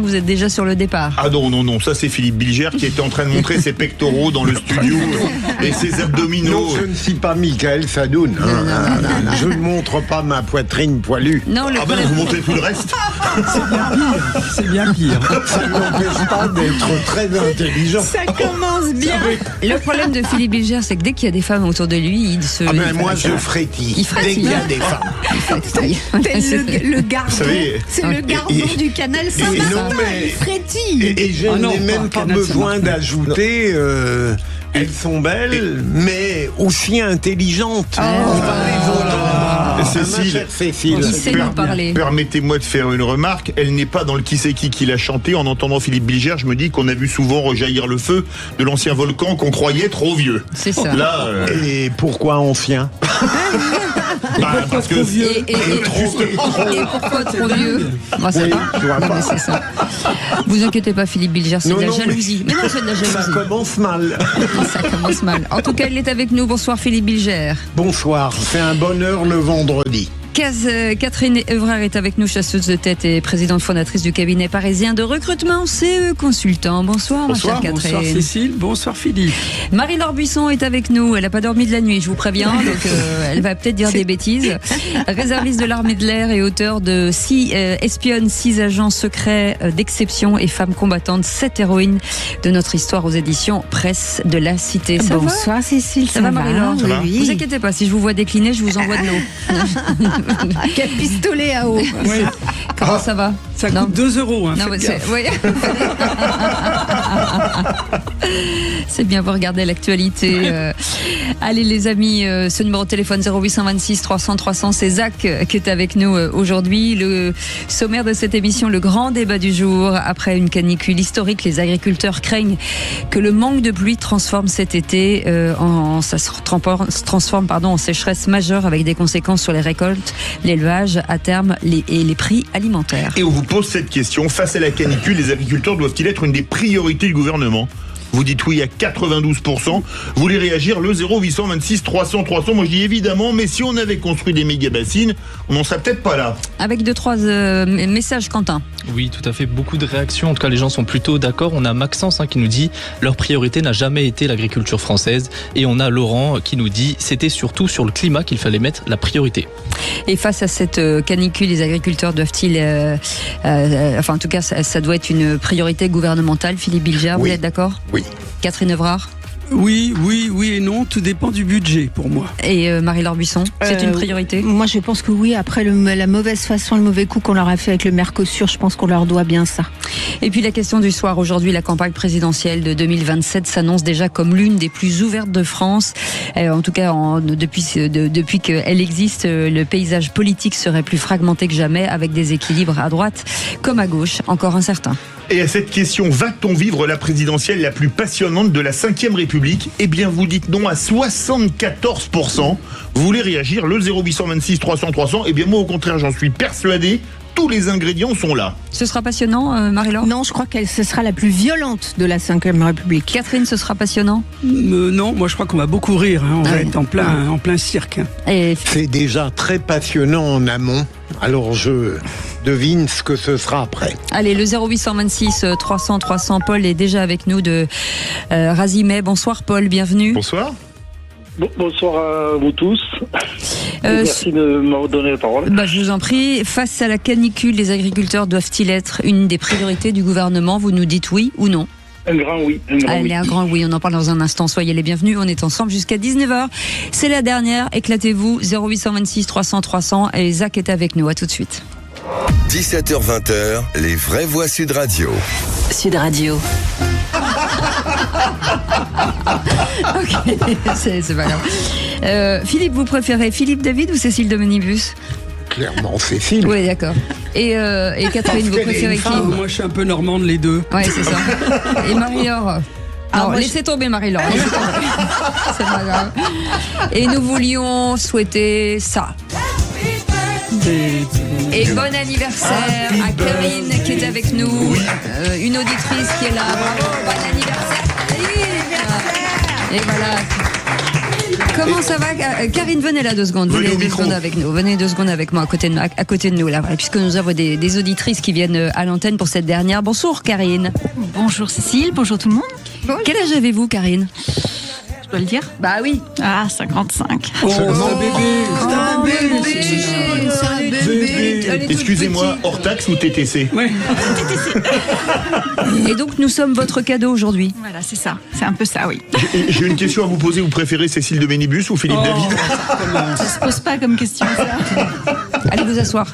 Vous êtes déjà sur le départ. Ah non, ça c'est Philippe Bilger qui était en train de montrer ses pectoraux dans le studio et ses abdominaux. Non, je ne suis pas Michael Sadoun. Non. Je ne montre pas ma poitrine poilue. Non, Vous montrez tout le reste. C'est bien pire. Ça ne m'empêche pas d'être très intelligent. Ça commence bien. le problème de Philippe Bilger, c'est que dès qu'il y a des femmes autour de lui, il se... Moi, je frétille. Il frétille. Dès qu'il y a des femmes. C'est le gardon. Vous savez, C'est le gardon du canal non, Saint-Martin. mais- Il frétille. Et je n'ai même pas besoin d'ajouter. Elles sont belles, mais aussi intelligentes. Cécile, Cécile. Il sait nous parler. Permettez-moi de faire une remarque. Elle n'est pas dans le qui c'est qui l'a chanté. En entendant Philippe Bilger, je me dis qu'on a vu souvent rejaillir le feu de l'ancien volcan qu'on croyait trop vieux. C'est ça. Là, Et pourquoi ancien? parce que Et pourquoi trop vieux? Moi, ça Oui, va. tu vois Non, pas. mais c'est ça. Vous inquiétez pas, Philippe Bilger, c'est Non, de la non, mais- jalousie. Mais non, c'est de la Ça jalousie. commence mal. Ça commence mal. En tout cas, il est avec nous. Bonsoir, Philippe Bilger. Bonsoir, c'est un bonheur le vendredi. Catherine Evrard est avec nous, chasseuse de tête et présidente fondatrice du cabinet parisien de recrutement CE Consultant. Bonsoir, ma chère Catherine. Bonsoir Cécile, bonsoir Philippe. Marie-Laure Buisson est avec nous. Elle n'a pas dormi de la nuit, je vous préviens. Donc, elle va peut-être dire des bêtises. Réserviste de l'armée de l'air et auteur de 6 espionnes, 6 agents secrets d'exception et femmes combattantes, 7 héroïnes de notre histoire aux éditions Presse de la Cité. Ça va Bonsoir Cécile, Ça va, Marie-Laure? Oui, oui. Vous inquiétez pas, si je vous vois décliner, je vous envoie de l'eau. Quel pistolet à eau. Oui, Comment ça va? ça Non. coûte 2 €. Hein, Non, mais faites gaffe. oui. C'est bien, vous regardez l'actualité. Allez les amis, ce numéro de téléphone 0826 300 300, c'est Zach qui est avec nous aujourd'hui. Le sommaire de cette émission, le grand débat du jour. Après une canicule historique, les agriculteurs craignent que le manque de pluie transforme cet été ça se transforme en sécheresse majeure avec des conséquences sur les récoltes, l'élevage à terme et les prix alimentaires. Et on vous pose cette question. Face à la canicule, les agriculteurs doivent-ils être une des priorités du gouvernement? Vous dites oui à 92%. Vous voulez réagir? Le 0826 300 300. Moi je dis évidemment, mais si on avait construit des méga-bassines, on n'en serait peut-être pas là. Avec 2-3 messages, Quentin. Oui, tout à fait. Beaucoup de réactions. En tout cas, les gens sont plutôt d'accord. On a Maxence qui nous dit leur priorité n'a jamais été l'agriculture française. Et on a Laurent qui nous dit c'était surtout sur le climat qu'il fallait mettre la priorité. Et face à cette canicule, les agriculteurs doivent-ils... en tout cas, ça doit être une priorité gouvernementale. Philippe Bilger, vous Oui. êtes d'accord? Oui. Catherine Evrard Oui et non, tout dépend du budget pour moi. et Marie-Laure Buisson, c'est une priorité? Moi, je pense que oui. Après la mauvaise façon, le mauvais coup qu'on leur a fait avec le Mercosur, je pense qu'on leur doit bien ça. Et puis la question du soir, aujourd'hui, la campagne présidentielle de 2027 s'annonce déjà comme l'une des plus ouvertes de France. En tout cas, depuis qu'elle existe, le paysage politique serait plus fragmenté que jamais, avec des équilibres à droite comme à gauche, encore incertains. Et à cette question, va-t-on vivre la présidentielle la plus passionnante de la 5e République? Eh bien, vous dites non à 74%. Vous voulez réagir? Le 0826 300 300. Eh bien, moi, au contraire, j'en suis persuadé. Tous les ingrédients sont là. Ce sera passionnant, Marie-Laure? Non, je crois que ce sera la plus violente de la 5e République. Catherine, ce sera passionnant? Non, moi je crois qu'on va beaucoup rire. Hein. On va oui. être en plein cirque. Hein. Et C'est déjà très passionnant en amont. Alors je devine ce que ce sera après. allez, le 0826 300 300, Paul est déjà avec nous de Razimet. Bonsoir Paul, bienvenue. Bonsoir. Bonsoir à vous tous. Merci de me donner la parole. Je vous en prie. Face à la canicule, les agriculteurs doivent-ils être une des priorités du gouvernement? Vous nous dites oui ou non? Un grand oui. Allez, un grand oui, on en parle dans un instant. Soyez les bienvenus, on est ensemble jusqu'à 19h. C'est la dernière, éclatez-vous. 0826 300 300 et Zach est avec nous. À tout de suite. 17h-20h, les vraies voix Sud Radio. Sud Radio. Ok, c'est pas grave. Philippe, vous préférez Philippe David ou Cécile Dominibus? Clairement, Cécile. Oui, d'accord. Et Catherine, vous préférez qui? Moi je suis un peu normande les deux. Ouais, c'est ça. Et Marie-Laure? Non, moi, laissez tomber Marie-Laure. Laissez tomber. C'est pas grave. Et nous voulions souhaiter ça. Et bon anniversaire à Karine qui est avec nous, une auditrice qui est là. Bravo, bon anniversaire. Et voilà. Comment ça va Karine, venez là 2 secondes. Venez 2 secondes avec nous. Venez 2 secondes avec moi à côté de nous là, puisque nous avons des auditrices qui viennent à l'antenne pour cette dernière. Bonjour Karine. Bonjour Cécile, bonjour tout le monde. Quel âge avez-vous Karine? Je dois le dire? Bah oui. Ah, 55. C'est un bébé. Excusez-moi, hors taxe ou TTC? Et donc nous sommes votre cadeau aujourd'hui. Voilà, c'est ça. C'est un peu ça, oui. J'ai une question à vous poser. Vous préférez Cécile de Ménibus ou Philippe David? Ça se pose pas comme question, ça. Allez vous asseoir.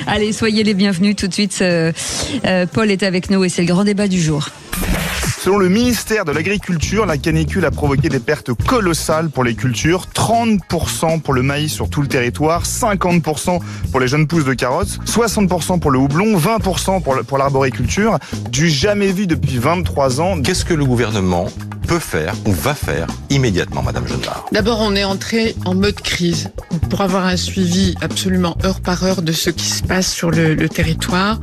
Allez, soyez les bienvenus tout de suite. Paul est avec nous et c'est le grand débat du jour. Selon le ministère de l'Agriculture, la canicule a provoqué des pertes colossales pour les cultures. 30% pour le maïs sur tout le territoire, 50% pour les jeunes pousses de carottes, 60% pour le houblon, 20% pour l'arboriculture. Du jamais vu depuis 23 ans. Qu'est-ce que le gouvernement peut faire ou va faire immédiatement, Madame Genevard? D'abord, on est entré en mode crise pour avoir un suivi absolument heure par heure de ce qui se passe sur le territoire.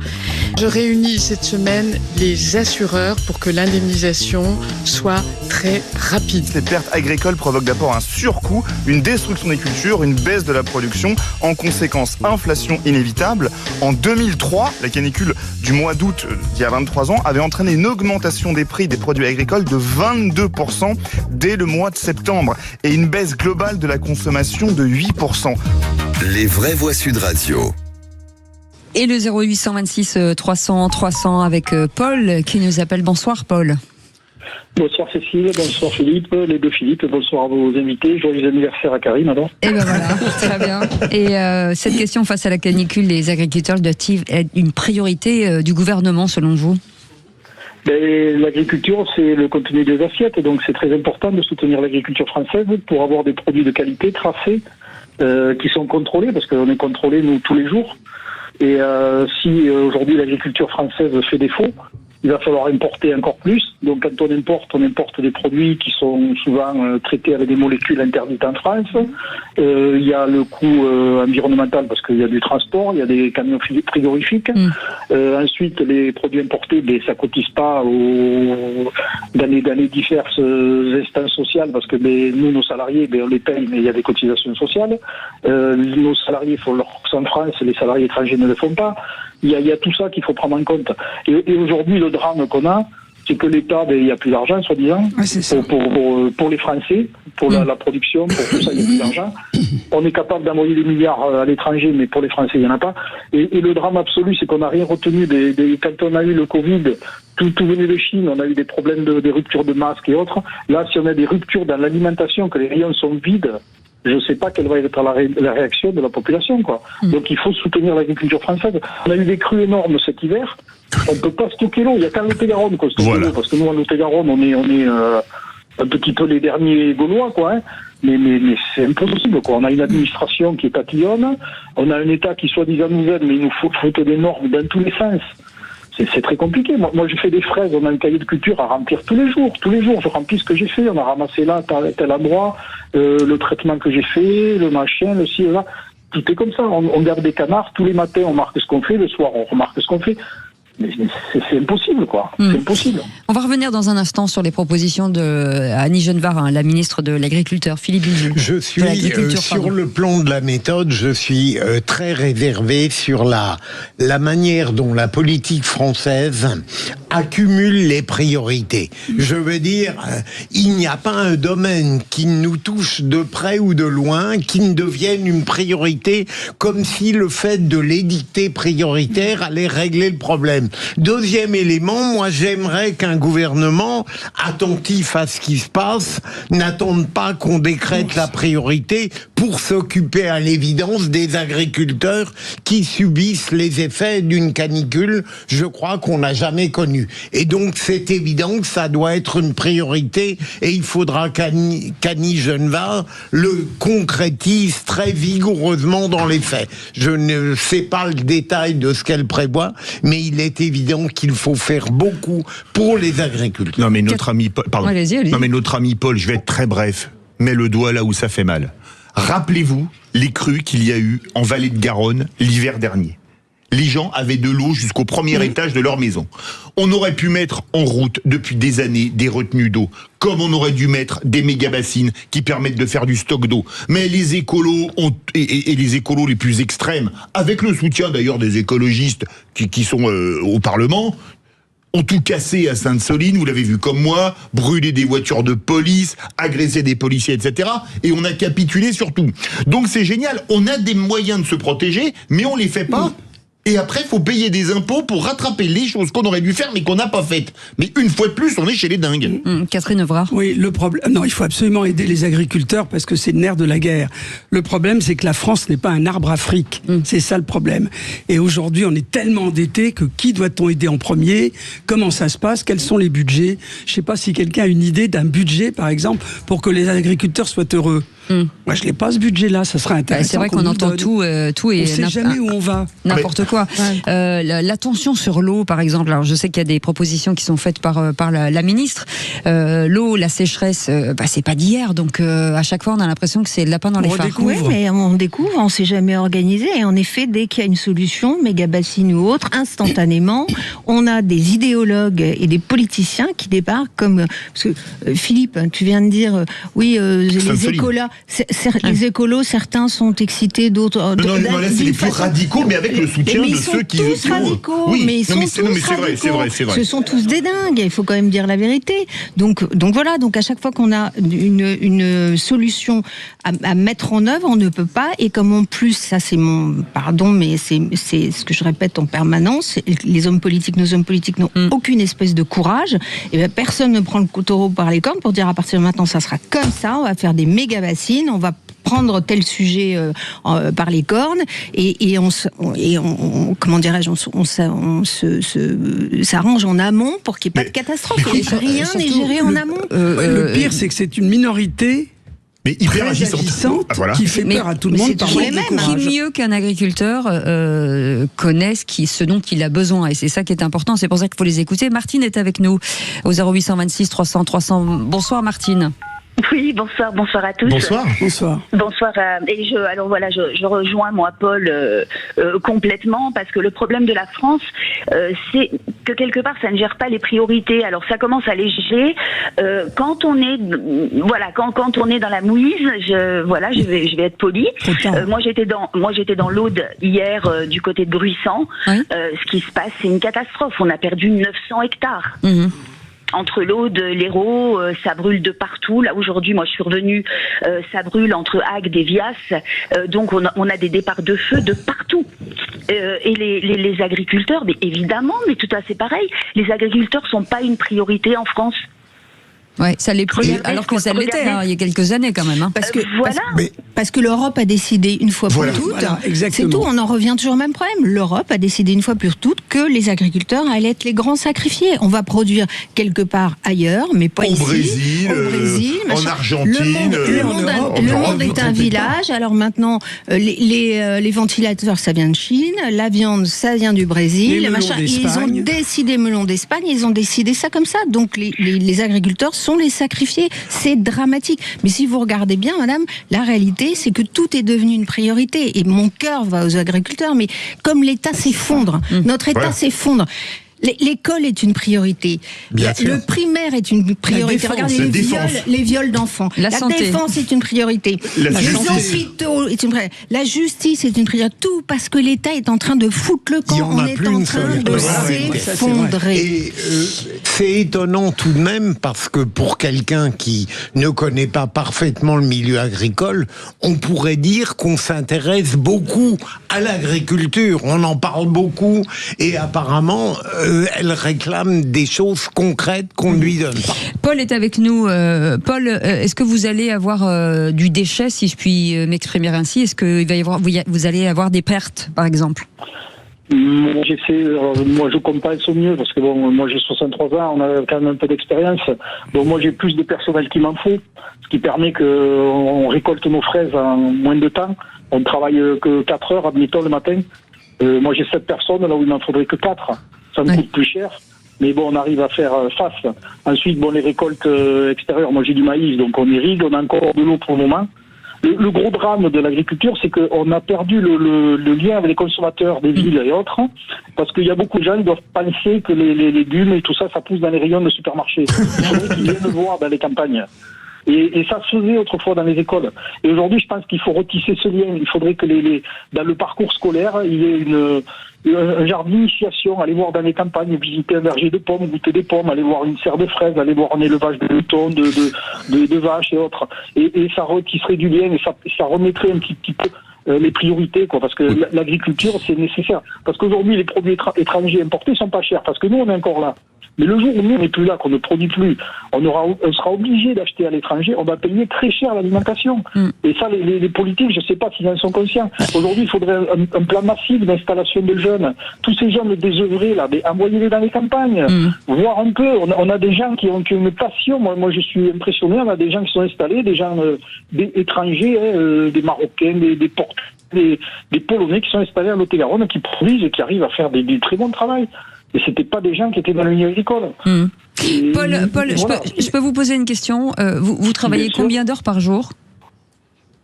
Je réunis cette semaine les assureurs pour que l'indemnisation soit très rapide. Les pertes agricoles provoquent d'abord un surcoût, une destruction des cultures, une baisse de la production. En conséquence, inflation inévitable. En 2003, la canicule du mois d'août d'il y a 23 ans avait entraîné une augmentation des prix des produits agricoles de 22% dès le mois de septembre et une baisse globale de la consommation de 8%. Les vraies voix Sud Radio. Et le 0826 300 300 avec Paul qui nous appelle. Bonsoir Paul. Bonsoir Cécile, bonsoir Philippe, les deux Philippe, bonsoir à vos invités. Joyeux anniversaire à Karine alors. Et ben voilà, très bien. Et cette question face à la canicule, les agriculteurs doivent-ils être une priorité du gouvernement selon vous? L'agriculture, c'est le contenu des assiettes, donc c'est très important de soutenir l'agriculture française pour avoir des produits de qualité tracés, qui sont contrôlés, parce qu'on est contrôlés nous tous les jours. Et si aujourd'hui l'agriculture française fait défaut, il va falloir importer encore plus. Donc quand on importe des produits qui sont souvent traités avec des molécules interdites en France. Il y a le coût environnemental parce qu'il y a du transport, il y a des camions frigorifiques. Ensuite, les produits importés, ça cotise pas dans les diverses instances sociales parce que nous, nos salariés, on les paye, mais il y a des cotisations sociales. Nos salariés font leur course en France, les salariés étrangers ne le font pas. Il y a tout ça qu'il faut prendre en compte. Et aujourd'hui, le drame qu'on a, c'est que l'État, il n'y a plus d'argent, soi-disant, pour les Français, pour la production, pour tout ça, il n'y a plus d'argent. On est capable d'envoyer des milliards à l'étranger, mais pour les Français, il n'y en a pas. Et le drame absolu, c'est qu'on n'a rien retenu. Quand on a eu le Covid, tout venait de Chine, on a eu des problèmes des ruptures de masques et autres. Là, si on a des ruptures dans l'alimentation, que les rayons sont vides, je ne sais pas quelle va être la réaction de la population, quoi. Donc il faut soutenir l'agriculture française. On a eu des crues énormes cet hiver. On ne peut pas stocker l'eau. Il n'y a qu'à Lot-et-Garonne qu'on stocke l'eau, parce que nous, en Lot-et-Garonne, on est un petit peu les derniers Gaulois, quoi. Hein. Mais c'est impossible, quoi. On a une administration qui est tatillonne. On a un État qui soi-disant nous aide, mais il nous faut des normes dans tous les sens. C'est très compliqué. Moi, je fais des fraises, on a un cahier de culture à remplir tous les jours. Tous les jours, je remplis ce que j'ai fait. On a ramassé là, tel endroit, le traitement que j'ai fait, le machin, le ci, là. Tout est comme ça. On garde des canards. Tous les matins, on marque ce qu'on fait. Le soir, on remarque ce qu'on fait. Mais c'est impossible, quoi. C'est impossible. On va revenir dans un instant sur les propositions de Annie Genevard, la ministre de l'Agriculture, Philippe Bilger. Je suis sur le plan de la méthode, je suis très réservé sur la manière dont la politique française accumule les priorités. Je veux dire, il n'y a pas un domaine qui nous touche de près ou de loin qui ne devienne une priorité, comme si le fait de l'édicter prioritaire allait régler le problème. Deuxième élément, moi j'aimerais qu'un gouvernement attentif à ce qui se passe n'attende pas qu'on décrète la priorité pour s'occuper à l'évidence des agriculteurs qui subissent les effets d'une canicule, je crois qu'on n'a jamais connu. Et donc c'est évident que ça doit être une priorité et il faudra qu'Annie Genevard le concrétise très vigoureusement dans les faits. Je ne sais pas le détail de ce qu'elle prévoit, mais il est évident qu'il faut faire beaucoup pour les agriculteurs. Non mais notre ami Paul, pardon. Allez-y. Non mais notre ami Paul, je vais être très bref, met le doigt là où ça fait mal. Rappelez-vous les crues qu'il y a eu en vallée de Garonne l'hiver dernier. les gens avaient de l'eau jusqu'au premier étage de leur maison. On aurait pu mettre en route depuis des années des retenues d'eau, comme on aurait dû mettre des méga-bassines qui permettent de faire du stock d'eau. Mais les écolos et les écolos les plus extrêmes, avec le soutien d'ailleurs des écologistes qui sont au Parlement, ont tout cassé à Sainte-Soline, vous l'avez vu comme moi, brûlé des voitures de police, agressé des policiers, etc. Et on a capitulé sur tout. Donc c'est génial, on a des moyens de se protéger, mais on les fait pas. Et après, il faut payer des impôts pour rattraper les choses qu'on aurait dû faire, mais qu'on n'a pas faites. Mais une fois de plus, on est chez les dingues. Catherine Evrard. Oui, le problème. Non, il faut absolument aider les agriculteurs parce que c'est le nerf de la guerre. Le problème, c'est que la France n'est pas un arbre Afrique. C'est ça le problème. Et aujourd'hui, on est tellement endetté que qui doit-on aider en premier? Comment ça se passe? Quels sont les budgets? Je ne sais pas si quelqu'un a une idée d'un budget, par exemple, pour que les agriculteurs soient heureux. Moi, je n'ai pas ce budget-là. Ça serait intéressant. C'est vrai qu'on entend tout et on ne sait jamais où on va. N'importe quoi. La tension sur l'eau, par exemple. Alors, je sais qu'il y a des propositions qui sont faites par la ministre. L'eau, la sécheresse, c'est pas d'hier. Donc, à chaque fois, on a l'impression que c'est le lapin dans les phares. Oui, mais on découvre, on s'est jamais organisé. Et en effet, dès qu'il y a une solution, méga-bassine ou autre, instantanément, on a des idéologues et des politiciens qui débarquent comme... Parce que, Philippe, tu viens de dire, les écolas... Les écolos, certains sont excités, d'autres... Non, là, c'est les plus radicaux, mais avec le soutien de ceux qui... Ils sont tous radicaux, mais ils sont tous radicaux. Ce sont tous des dingues, il faut quand même dire la vérité. Donc voilà, donc à chaque fois qu'on a une solution à mettre en œuvre, on ne peut pas, et comme en plus, ça c'est mais c'est ce que je répète en permanence, les hommes politiques, nos hommes politiques n'ont aucune espèce de courage, et bien personne ne prend le taureau par les cornes pour dire à partir de maintenant, ça sera comme ça, on va faire des méga-bassines, on va prendre tel sujet par les cornes et comment dirais-je, on s'arrange en amont pour qu'il n'y ait pas de catastrophe. Rien n'est géré en amont. Le pire, c'est que c'est une minorité mais hyper agissante qui fait peur à tout le monde. Qui mieux qu'un agriculteur connaisse ce dont il a besoin, et c'est ça qui est important, c'est pour ça qu'il faut les écouter. Martine est avec nous au 0826 300 300. Bonsoir Martine. Oui, bonsoir à tous. Bonsoir. Et je rejoins moi Paul complètement, parce que le problème de la France, c'est que quelque part ça ne gère pas les priorités. Alors ça commence à les gérer quand on est quand on est dans la mouise. Je vais être polie. Moi j'étais dans l'Aude hier du côté de Bruissant. Oui. Ce qui se passe, c'est une catastrophe. On a perdu 900 hectares. Entre l'Aude, l'Hérault, ça brûle de partout. Là aujourd'hui, moi je suis revenue, ça brûle entre Agde et Vias. Donc on a des départs de feu de partout. Et les agriculteurs, mais évidemment, mais tout à fait pareil. Les agriculteurs sont pas une priorité en France. Ouais, ça l'est plus, alors que ça l'était il y a quelques années quand même. Parce que l'Europe a décidé une fois pour toutes, c'est tout, on en revient toujours au même problème. L'Europe a décidé une fois pour toutes que les agriculteurs allaient être les grands sacrifiés. On va produire quelque part ailleurs, mais pas ici. Au Brésil, en Argentine. Le monde est un village. Alors maintenant, les ventilateurs, ça vient de Chine, la viande, ça vient du Brésil. Ils ont décidé melon d'Espagne, ils ont décidé ça comme ça. Donc les agriculteurs sont les sacrifiés, c'est dramatique. Mais si vous regardez bien, madame, la réalité, c'est que tout est devenu une priorité. Et mon cœur va aux agriculteurs, mais comme l'État s'effondre, notre État s'effondre. L'école est une priorité. Le primaire est une priorité. Regardez les viols d'enfants. La défense est une priorité. Les hôpitaux est une priorité. La justice est une priorité. Tout parce que l'État est en train de foutre le camp. On est en train de s'effondrer. Et c'est étonnant tout de même parce que pour quelqu'un qui ne connaît pas parfaitement le milieu agricole, on pourrait dire qu'on s'intéresse beaucoup à l'agriculture. On en parle beaucoup et apparemment... elle réclame des choses concrètes qu'on ne lui donne pas. Paul est avec nous. Paul, est-ce que vous allez avoir du déchet, si je puis m'exprimer ainsi? Est-ce que vous allez avoir des pertes, par exemple? Moi, je compense au mieux, parce que moi j'ai 63 ans, on a quand même un peu d'expérience. Donc moi j'ai plus de personnel qu'il m'en faut, ce qui permet qu'on récolte nos fraises en moins de temps. On travaille que 4 heures, admettons, le matin. Moi j'ai 7 personnes, là où il m'en faudrait que 4. Ça me coûte plus cher, mais on arrive à faire face. Ensuite, les récoltes extérieures, moi j'ai du maïs, donc on irrigue, on a encore de l'eau pour le moment. le gros drame de l'agriculture, c'est qu'on a perdu le lien avec les consommateurs des villes et autres, parce qu'il y a beaucoup de gens qui doivent penser que les légumes et tout ça, ça pousse dans les rayons de supermarché. Il faudrait qu'ils viennent le voir dans les campagnes. Et ça se faisait autrefois dans les écoles. Et aujourd'hui, je pense qu'il faut retisser ce lien. Il faudrait que dans le parcours scolaire, il y ait un genre d'initiation, aller voir dans les campagnes, visiter un verger de pommes, goûter des pommes, aller voir une serre de fraises, aller voir un élevage de moutons, de vaches et autres. Et ça retisserait du lien et ça remettrait un petit peu les priorités, quoi, parce que l'agriculture, c'est nécessaire. Parce qu'aujourd'hui, les produits étrangers importés sont pas chers, parce que nous, on est encore là. Mais le jour où nous, on n'est plus là, qu'on ne produit plus, on sera obligé d'acheter à l'étranger, on va payer très cher l'alimentation. Et ça, les politiques, je ne sais pas s'ils en sont conscients. Aujourd'hui, il faudrait un plan massif d'installation de jeunes. Tous ces jeunes désœuvrés, là, envoyez-les dans les campagnes, voir un peu. On a des gens qui ont une passion. Moi, je suis impressionné. On a des gens qui sont installés, des gens étrangers, des Marocains, des Portugais, des Polonais qui sont installés à Lot-et-Garonne, qui produisent et qui arrivent à faire des très bons travail. Et c'était pas des gens qui étaient dans le milieu agricole. Paul, voilà. je peux vous poser une question. Vous travaillez combien d'heures par jour?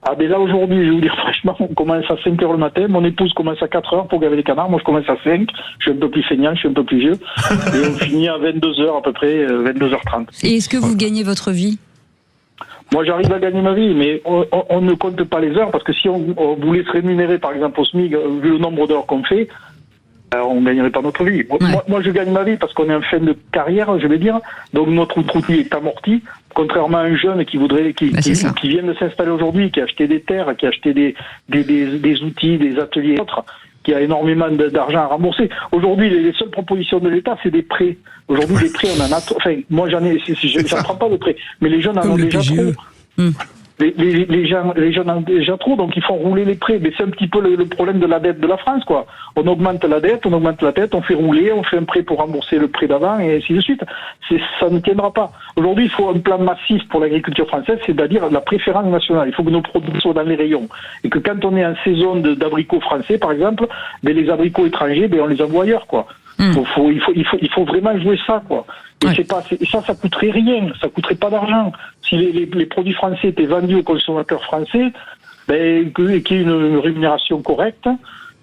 Ah ben là aujourd'hui, je vais vous dire franchement, on commence à 5h le matin, mon épouse commence à 4h pour gaver les canards, moi je commence à 5, je suis un peu plus feignant, je suis un peu plus vieux, et on finit à 22h à peu près, 22h30. Et est-ce que vous gagnez votre vie? Moi j'arrive à gagner ma vie, mais on ne compte pas les heures, parce que si on voulait se rémunérer par exemple au SMIC, vu le nombre d'heures qu'on fait, on ne gagnerait pas notre vie. Moi, je gagne ma vie parce qu'on est en fin de carrière, je vais dire. Donc, notre outil est amorti. Contrairement à un jeune qui vient de s'installer aujourd'hui, qui a acheté des terres, qui a acheté des outils, des ateliers et autres, qui a énormément d'argent à rembourser. Aujourd'hui, les seules propositions de l'État, c'est des prêts. Aujourd'hui, les prêts, on en a trop. Enfin, moi, j'en prends pas de prêts. Mais les jeunes en ont déjà trop. Les gens en ont déjà trop, donc ils font rouler les prêts. Mais c'est un petit peu le problème de la dette de la France, quoi. On augmente la dette, on fait rouler, on fait un prêt pour rembourser le prêt d'avant, et ainsi de suite. Ça ne tiendra pas. Aujourd'hui, il faut un plan massif pour l'agriculture française, c'est-à-dire la préférence nationale. Il faut que nos produits soient dans les rayons. Et que quand on est en saison d'abricots français, par exemple, les abricots étrangers, on les envoie ailleurs, quoi. Il faut vraiment jouer ça, quoi. Et ça coûterait rien, ça coûterait pas d'argent. Si les produits français étaient vendus aux consommateurs français, qu'il y ait une rémunération correcte,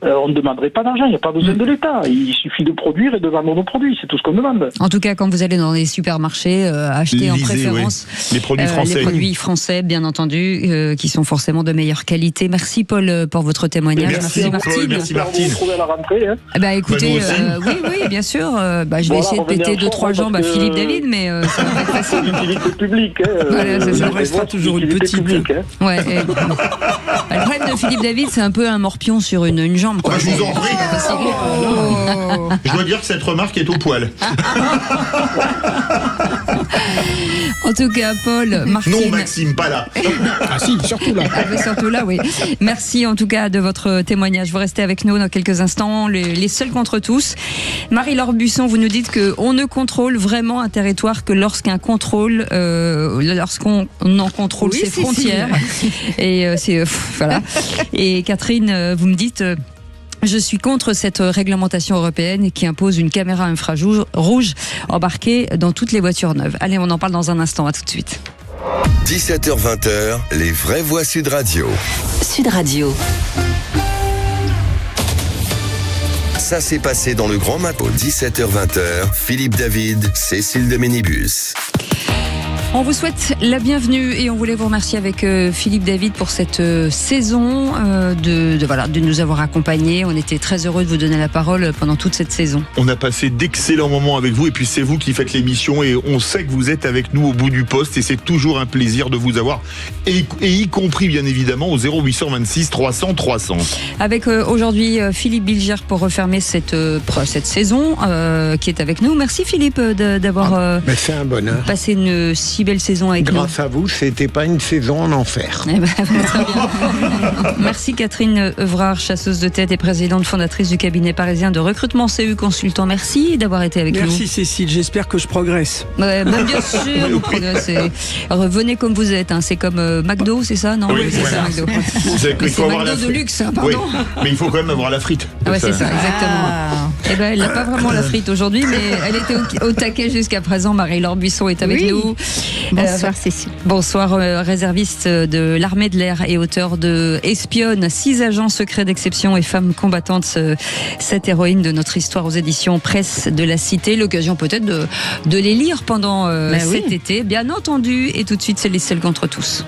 on ne demanderait pas d'argent, il n'y a pas besoin de l'État. Il suffit de produire et de vendre nos produits, c'est tout ce qu'on demande. En tout cas, quand vous allez dans les supermarchés, acheter en préférence les produits français. Les produits français, bien entendu, qui sont forcément de meilleure qualité. Merci Paul pour votre témoignage. Merci Martine. Merci Martine. Vous retrouvez à la rentrée. Écoutez, oui, bien sûr. Je vais essayer de péter 2-3 jambes à Philippe David, mais ça va être facile. Une utilité publique. Voilà, ça restera toujours une petite. Ouais. Le problème de Philippe David, c'est un peu un morpion sur une jambe. Quoi. Je vous en prie. Je dois dire que cette remarque est au poil. En tout cas, Paul, Martine... Non, Maxime, pas là. Ah si, surtout là. Surtout là, oui. Merci en tout cas de votre témoignage. Vous restez avec nous dans quelques instants. Les seuls contre tous. Marie-Laure Busson, vous nous dites qu'on ne contrôle vraiment un territoire que lorsqu'on en contrôle ses frontières. Et voilà. Et Catherine, vous me dites... Je suis contre cette réglementation européenne qui impose une caméra infrarouge embarquée dans toutes les voitures neuves. Allez, on en parle dans un instant. À tout de suite. 17h-20h, les vraies voix Sud Radio. Sud Radio. Ça s'est passé dans le Grand Matin. 17h-20h, Philippe David, Cécile de Ménibus. On vous souhaite la bienvenue et on voulait vous remercier avec Philippe David pour cette saison, de nous avoir accompagnés. On était très heureux de vous donner la parole pendant toute cette saison. On a passé d'excellents moments avec vous et puis c'est vous qui faites l'émission et on sait que vous êtes avec nous au bout du poste et c'est toujours un plaisir de vous avoir et y compris bien évidemment au 0826 300 300. Avec aujourd'hui Philippe Bilger pour refermer cette saison qui est avec nous. Merci Philippe d'avoir c'est un bonheur. Passé une si belle saison avec nous. Grâce à vous, c'était pas une saison en enfer. Très bien. Merci Catherine Evrard, chasseuse de tête et présidente fondatrice du cabinet parisien de recrutement CU Consultant. Merci d'avoir été avec nous. Merci Cécile, j'espère que je progresse. Bien sûr, vous progressez. Revenez comme vous êtes, c'est comme McDo, c'est ça? Non, c'est ça McDo. C'est McDo de luxe, pardon. Oui, mais il faut quand même avoir la frite. Ouais, c'est ça, exactement. Elle n'a pas vraiment la frite aujourd'hui, mais elle était au taquet jusqu'à présent. Marie-Laure Busson est avec nous. Bonsoir Cécile. Bonsoir, réserviste de l'armée de l'air et auteur de Espionne, 6 agents secrets d'exception et femmes combattantes, cette héroïne de notre histoire aux éditions Presse de la Cité. L'occasion peut-être de les lire pendant cet été, bien entendu. Et tout de suite, c'est les seuls contre tous.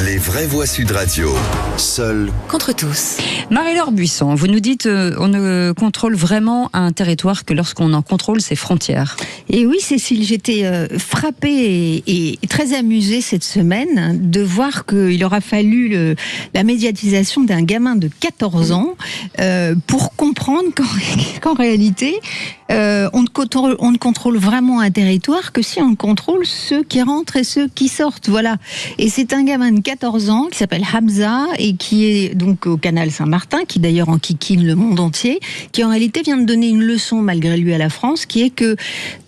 Les vraies voix Sud Radio, seuls contre tous. Marie-Laure Buisson, vous nous dites on ne contrôle vraiment un territoire que lorsqu'on en contrôle ses frontières. Et oui Cécile, j'étais frappée et très amusée cette semaine de voir qu'il aura fallu la médiatisation d'un gamin de 14 ans pour comprendre qu'en réalité on ne contrôle vraiment un territoire que si on contrôle ceux qui rentrent et ceux qui sortent. Voilà. Et c'est un gamin de 14 ans qui s'appelle Hamza et qui est donc au canal Saint-Martin, qui d'ailleurs enquiquine le monde entier, qui en réalité vient de donner une leçon malgré lui à la France, qui est que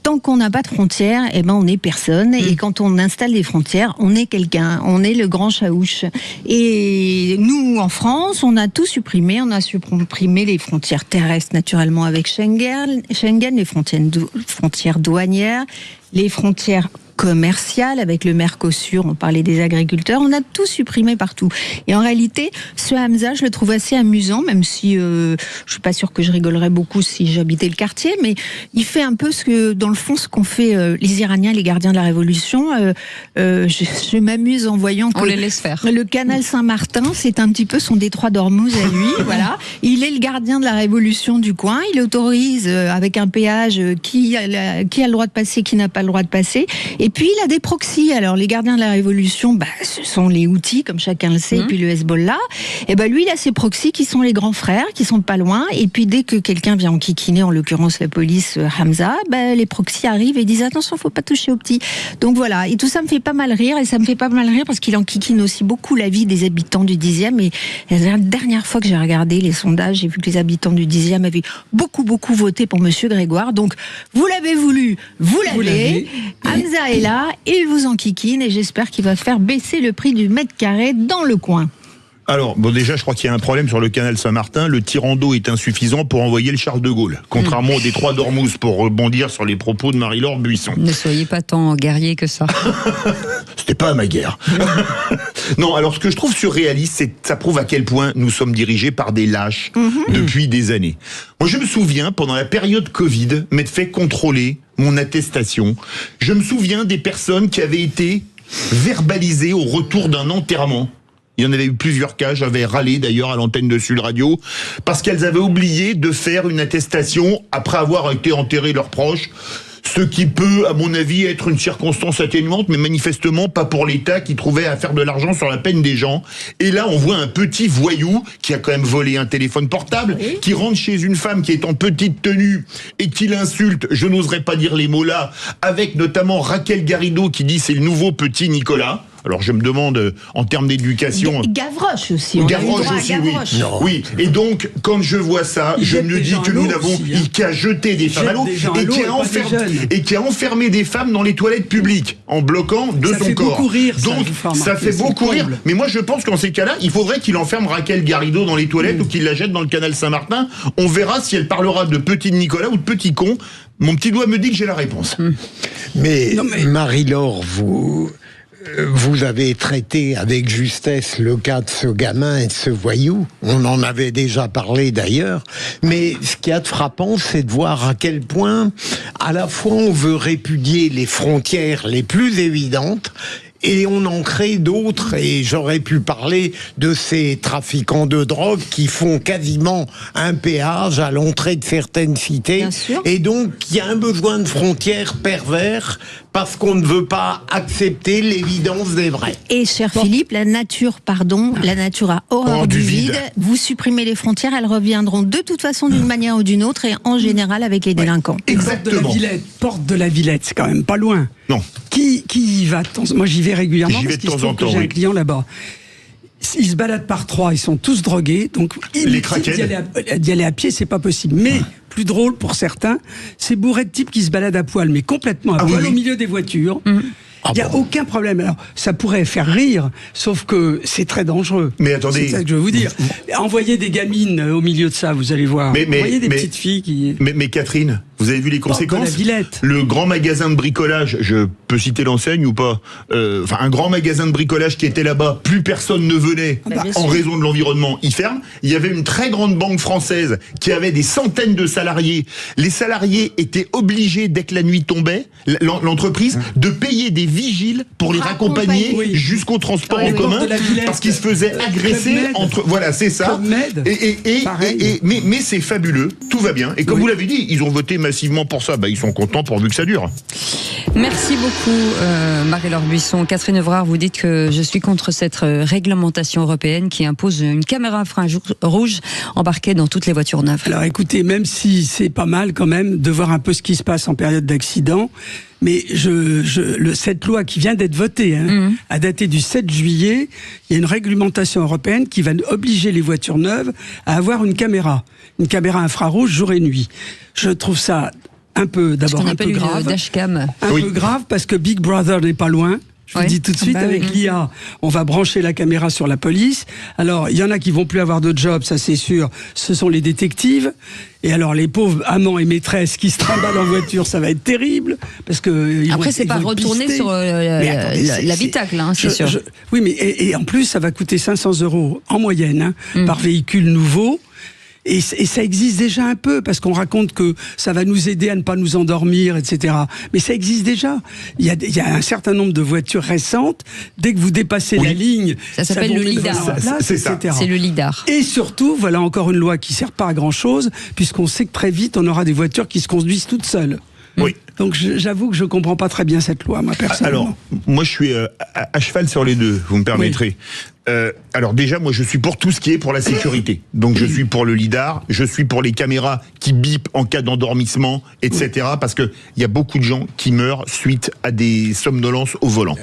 tant qu'on n'a pas de frontières, on n'est personne. Et quand on installe des frontières, on est quelqu'un. On est le grand chaouche. Et nous, en France, on a tout supprimé. On a supprimé les frontières terrestres, naturellement, avec Schengen, les frontières douanières, les frontières commerciale avec le Mercosur, on parlait des agriculteurs, on a tout supprimé partout. Et en réalité, ce Hamza, je le trouve assez amusant, même si je suis pas sûre que je rigolerais beaucoup si j'habitais le quartier, mais il fait un peu dans le fond, ce qu'ont fait les Iraniens, les gardiens de la Révolution. Je m'amuse en voyant on les laisse faire. Le canal Saint-Martin, c'est un petit peu son détroit d'Ormuz à lui. Voilà. Il est le gardien de la Révolution du coin. Il autorise avec un péage qui a le droit de passer, qui n'a pas le droit de passer. Et puis il a des proxys. Alors les gardiens de la Révolution, ce sont les Houthis, comme chacun le sait, et puis le Hezbollah. Et lui, il a ses proxys qui sont les grands frères, qui sont pas loin. Et puis dès que quelqu'un vient enquiquiner, en l'occurrence la police, Hamza, les proxys arrivent et disent attention, faut pas toucher aux petits. Donc voilà. Et tout ça me fait pas mal rire. Et ça me fait pas mal rire parce qu'il enquiquine aussi beaucoup la vie des habitants du 10e. Et la dernière fois que j'ai regardé les sondages, j'ai vu que les habitants du 10e avaient beaucoup voté pour Monsieur Grégoire. Donc vous l'avez voulu, vous l'avez. Hamza est là, il vous enquiquine et j'espère qu'il va faire baisser le prix du mètre carré dans le coin. Alors, déjà, je crois qu'il y a un problème sur le canal Saint-Martin. Le tirant d'eau est insuffisant pour envoyer le Charles de Gaulle. Contrairement au détroit d'Ormuz, pour rebondir sur les propos de Marie-Laure Buisson. Ne soyez pas tant guerrier que ça. C'était pas ma guerre. Non, alors ce que je trouve surréaliste, c'est que ça prouve à quel point nous sommes dirigés par des lâches depuis des années. Moi, je me souviens, pendant la période Covid, m'être fait contrôler mon attestation. Je me souviens des personnes qui avaient été verbalisées au retour d'un enterrement. Il y en avait eu plusieurs cas, j'avais râlé d'ailleurs à l'antenne de Sud Radio, parce qu'elles avaient oublié de faire une attestation après avoir été enterrés leurs proches. Ce qui peut, à mon avis, être une circonstance atténuante, mais manifestement pas pour l'État qui trouvait à faire de l'argent sur la peine des gens. Et là, on voit un petit voyou qui a quand même volé un téléphone portable, qui rentre chez une femme qui est en petite tenue et qui l'insulte, je n'oserais pas dire les mots là, avec notamment Raquel Garrido qui dit c'est le nouveau petit Nicolas. Alors je me demande, en termes d'éducation... Gavroche aussi. Gavroche aussi, oui. Oui. Et donc, quand je vois ça, je me dis que nous n'avons qu'à jeter des femmes à l'eau et qui a enfermé des femmes dans les toilettes publiques en bloquant de son corps. Ça fait beaucoup rire. Donc, ça fait beaucoup rire. Mais moi, je pense qu'en ces cas-là, il faudrait qu'il enferme Raquel Garrido dans les toilettes ou qu'il la jette dans le canal Saint-Martin. On verra si elle parlera de petit Nicolas ou de petit con. Mon petit doigt me dit que j'ai la réponse. Mais Marie-Laure, vous avez traité avec justesse le cas de ce gamin et de ce voyou. On en avait déjà parlé d'ailleurs. Mais ce qui est frappant, c'est de voir à quel point, à la fois, on veut répudier les frontières les plus évidentes, et on en crée d'autres, et j'aurais pu parler de ces trafiquants de drogue qui font quasiment un péage à l'entrée de certaines cités. Et donc, il y a un besoin de frontières pervers parce qu'on ne veut pas accepter l'évidence des vrais. Et cher Philippe, la nature a horreur du vide. Vous supprimez les frontières, elles reviendront de toute façon d'une manière ou d'une autre, et en général avec les délinquants. Exactement. Porte de la Villette, c'est quand même pas loin. Non. Qui y va? Moi, j'y vais régulièrement parce qu'il se trouve que j'ai un client là-bas. Ils se baladent par 3, ils sont tous drogués, donc d'y aller à pied, c'est pas possible. Mais plus drôle pour certains, c'est bourré de types qui se baladent à poil, mais complètement à poil au milieu des voitures. Il n'y a aucun problème. Alors, ça pourrait faire rire, sauf que c'est très dangereux. Mais attendez. C'est ça que je veux vous dire. Envoyez des gamines au milieu de ça, vous allez voir. Envoyez des petites filles qui... Mais Catherine, Vous avez vu les conséquences? Le grand magasin de bricolage, je peux citer l'enseigne ou pas? Enfin, un grand magasin de bricolage qui était là-bas, plus personne ne venait en raison de l'environnement, il ferme. Il y avait une très grande banque française qui avait des centaines de salariés. Les salariés étaient obligés, dès que la nuit tombait, l'entreprise, de payer des vigiles pour les raccompagner jusqu'au transport en commun, parce qu'ils se faisaient agresser entre... Voilà, c'est ça. Mais c'est fabuleux, tout va bien. Et comme vous l'avez dit, ils ont voté massivement pour ça. Ils sont contents pourvu que ça dure. Merci beaucoup, Marie-Laure Buisson. Catherine Evrard, vous dites que je suis contre cette réglementation européenne qui impose une caméra infrarouge embarquée dans toutes les voitures neuves. Alors écoutez, même si c'est pas mal quand même de voir un peu ce qui se passe en période d'accident, mais cette loi qui vient d'être votée, a daté du 7 juillet, il y a une réglementation européenne qui va obliger les voitures neuves à avoir une caméra infrarouge jour et nuit. Je trouve ça d'abord un peu grave. Dashcam. Peu grave parce que Big Brother n'est pas loin. Je vous dis tout de suite, avec l'IA, on va brancher la caméra sur la police. Alors, il y en a qui vont plus avoir de job, ça c'est sûr. Ce sont les détectives. Et alors, les pauvres amants et maîtresses qui se trimballent en voiture, ça va être terrible. Parce que après, c'est pas retourner sur l'habitacle, c'est sûr. Oui, mais et en plus, ça va coûter 500 € en moyenne par véhicule nouveau. Et ça existe déjà un peu, parce qu'on raconte que ça va nous aider à ne pas nous endormir, etc. Mais ça existe déjà. Il y a un certain nombre de voitures récentes, dès que vous dépassez la ligne... Ça s'appelle le lidar. C'est le lidar. Et surtout, voilà encore une loi qui ne sert pas à grand-chose, puisqu'on sait que très vite, on aura des voitures qui se conduisent toutes seules. Oui. Donc j'avoue que je ne comprends pas très bien cette loi, moi, personnellement. Alors, moi je suis à cheval sur les deux, vous me permettrez. Alors déjà, moi je suis pour tout ce qui est pour la sécurité. Donc je suis pour le lidar, je suis pour les caméras qui bipent en cas d'endormissement, etc. Parce que il y a beaucoup de gens qui meurent suite à des somnolences au volant.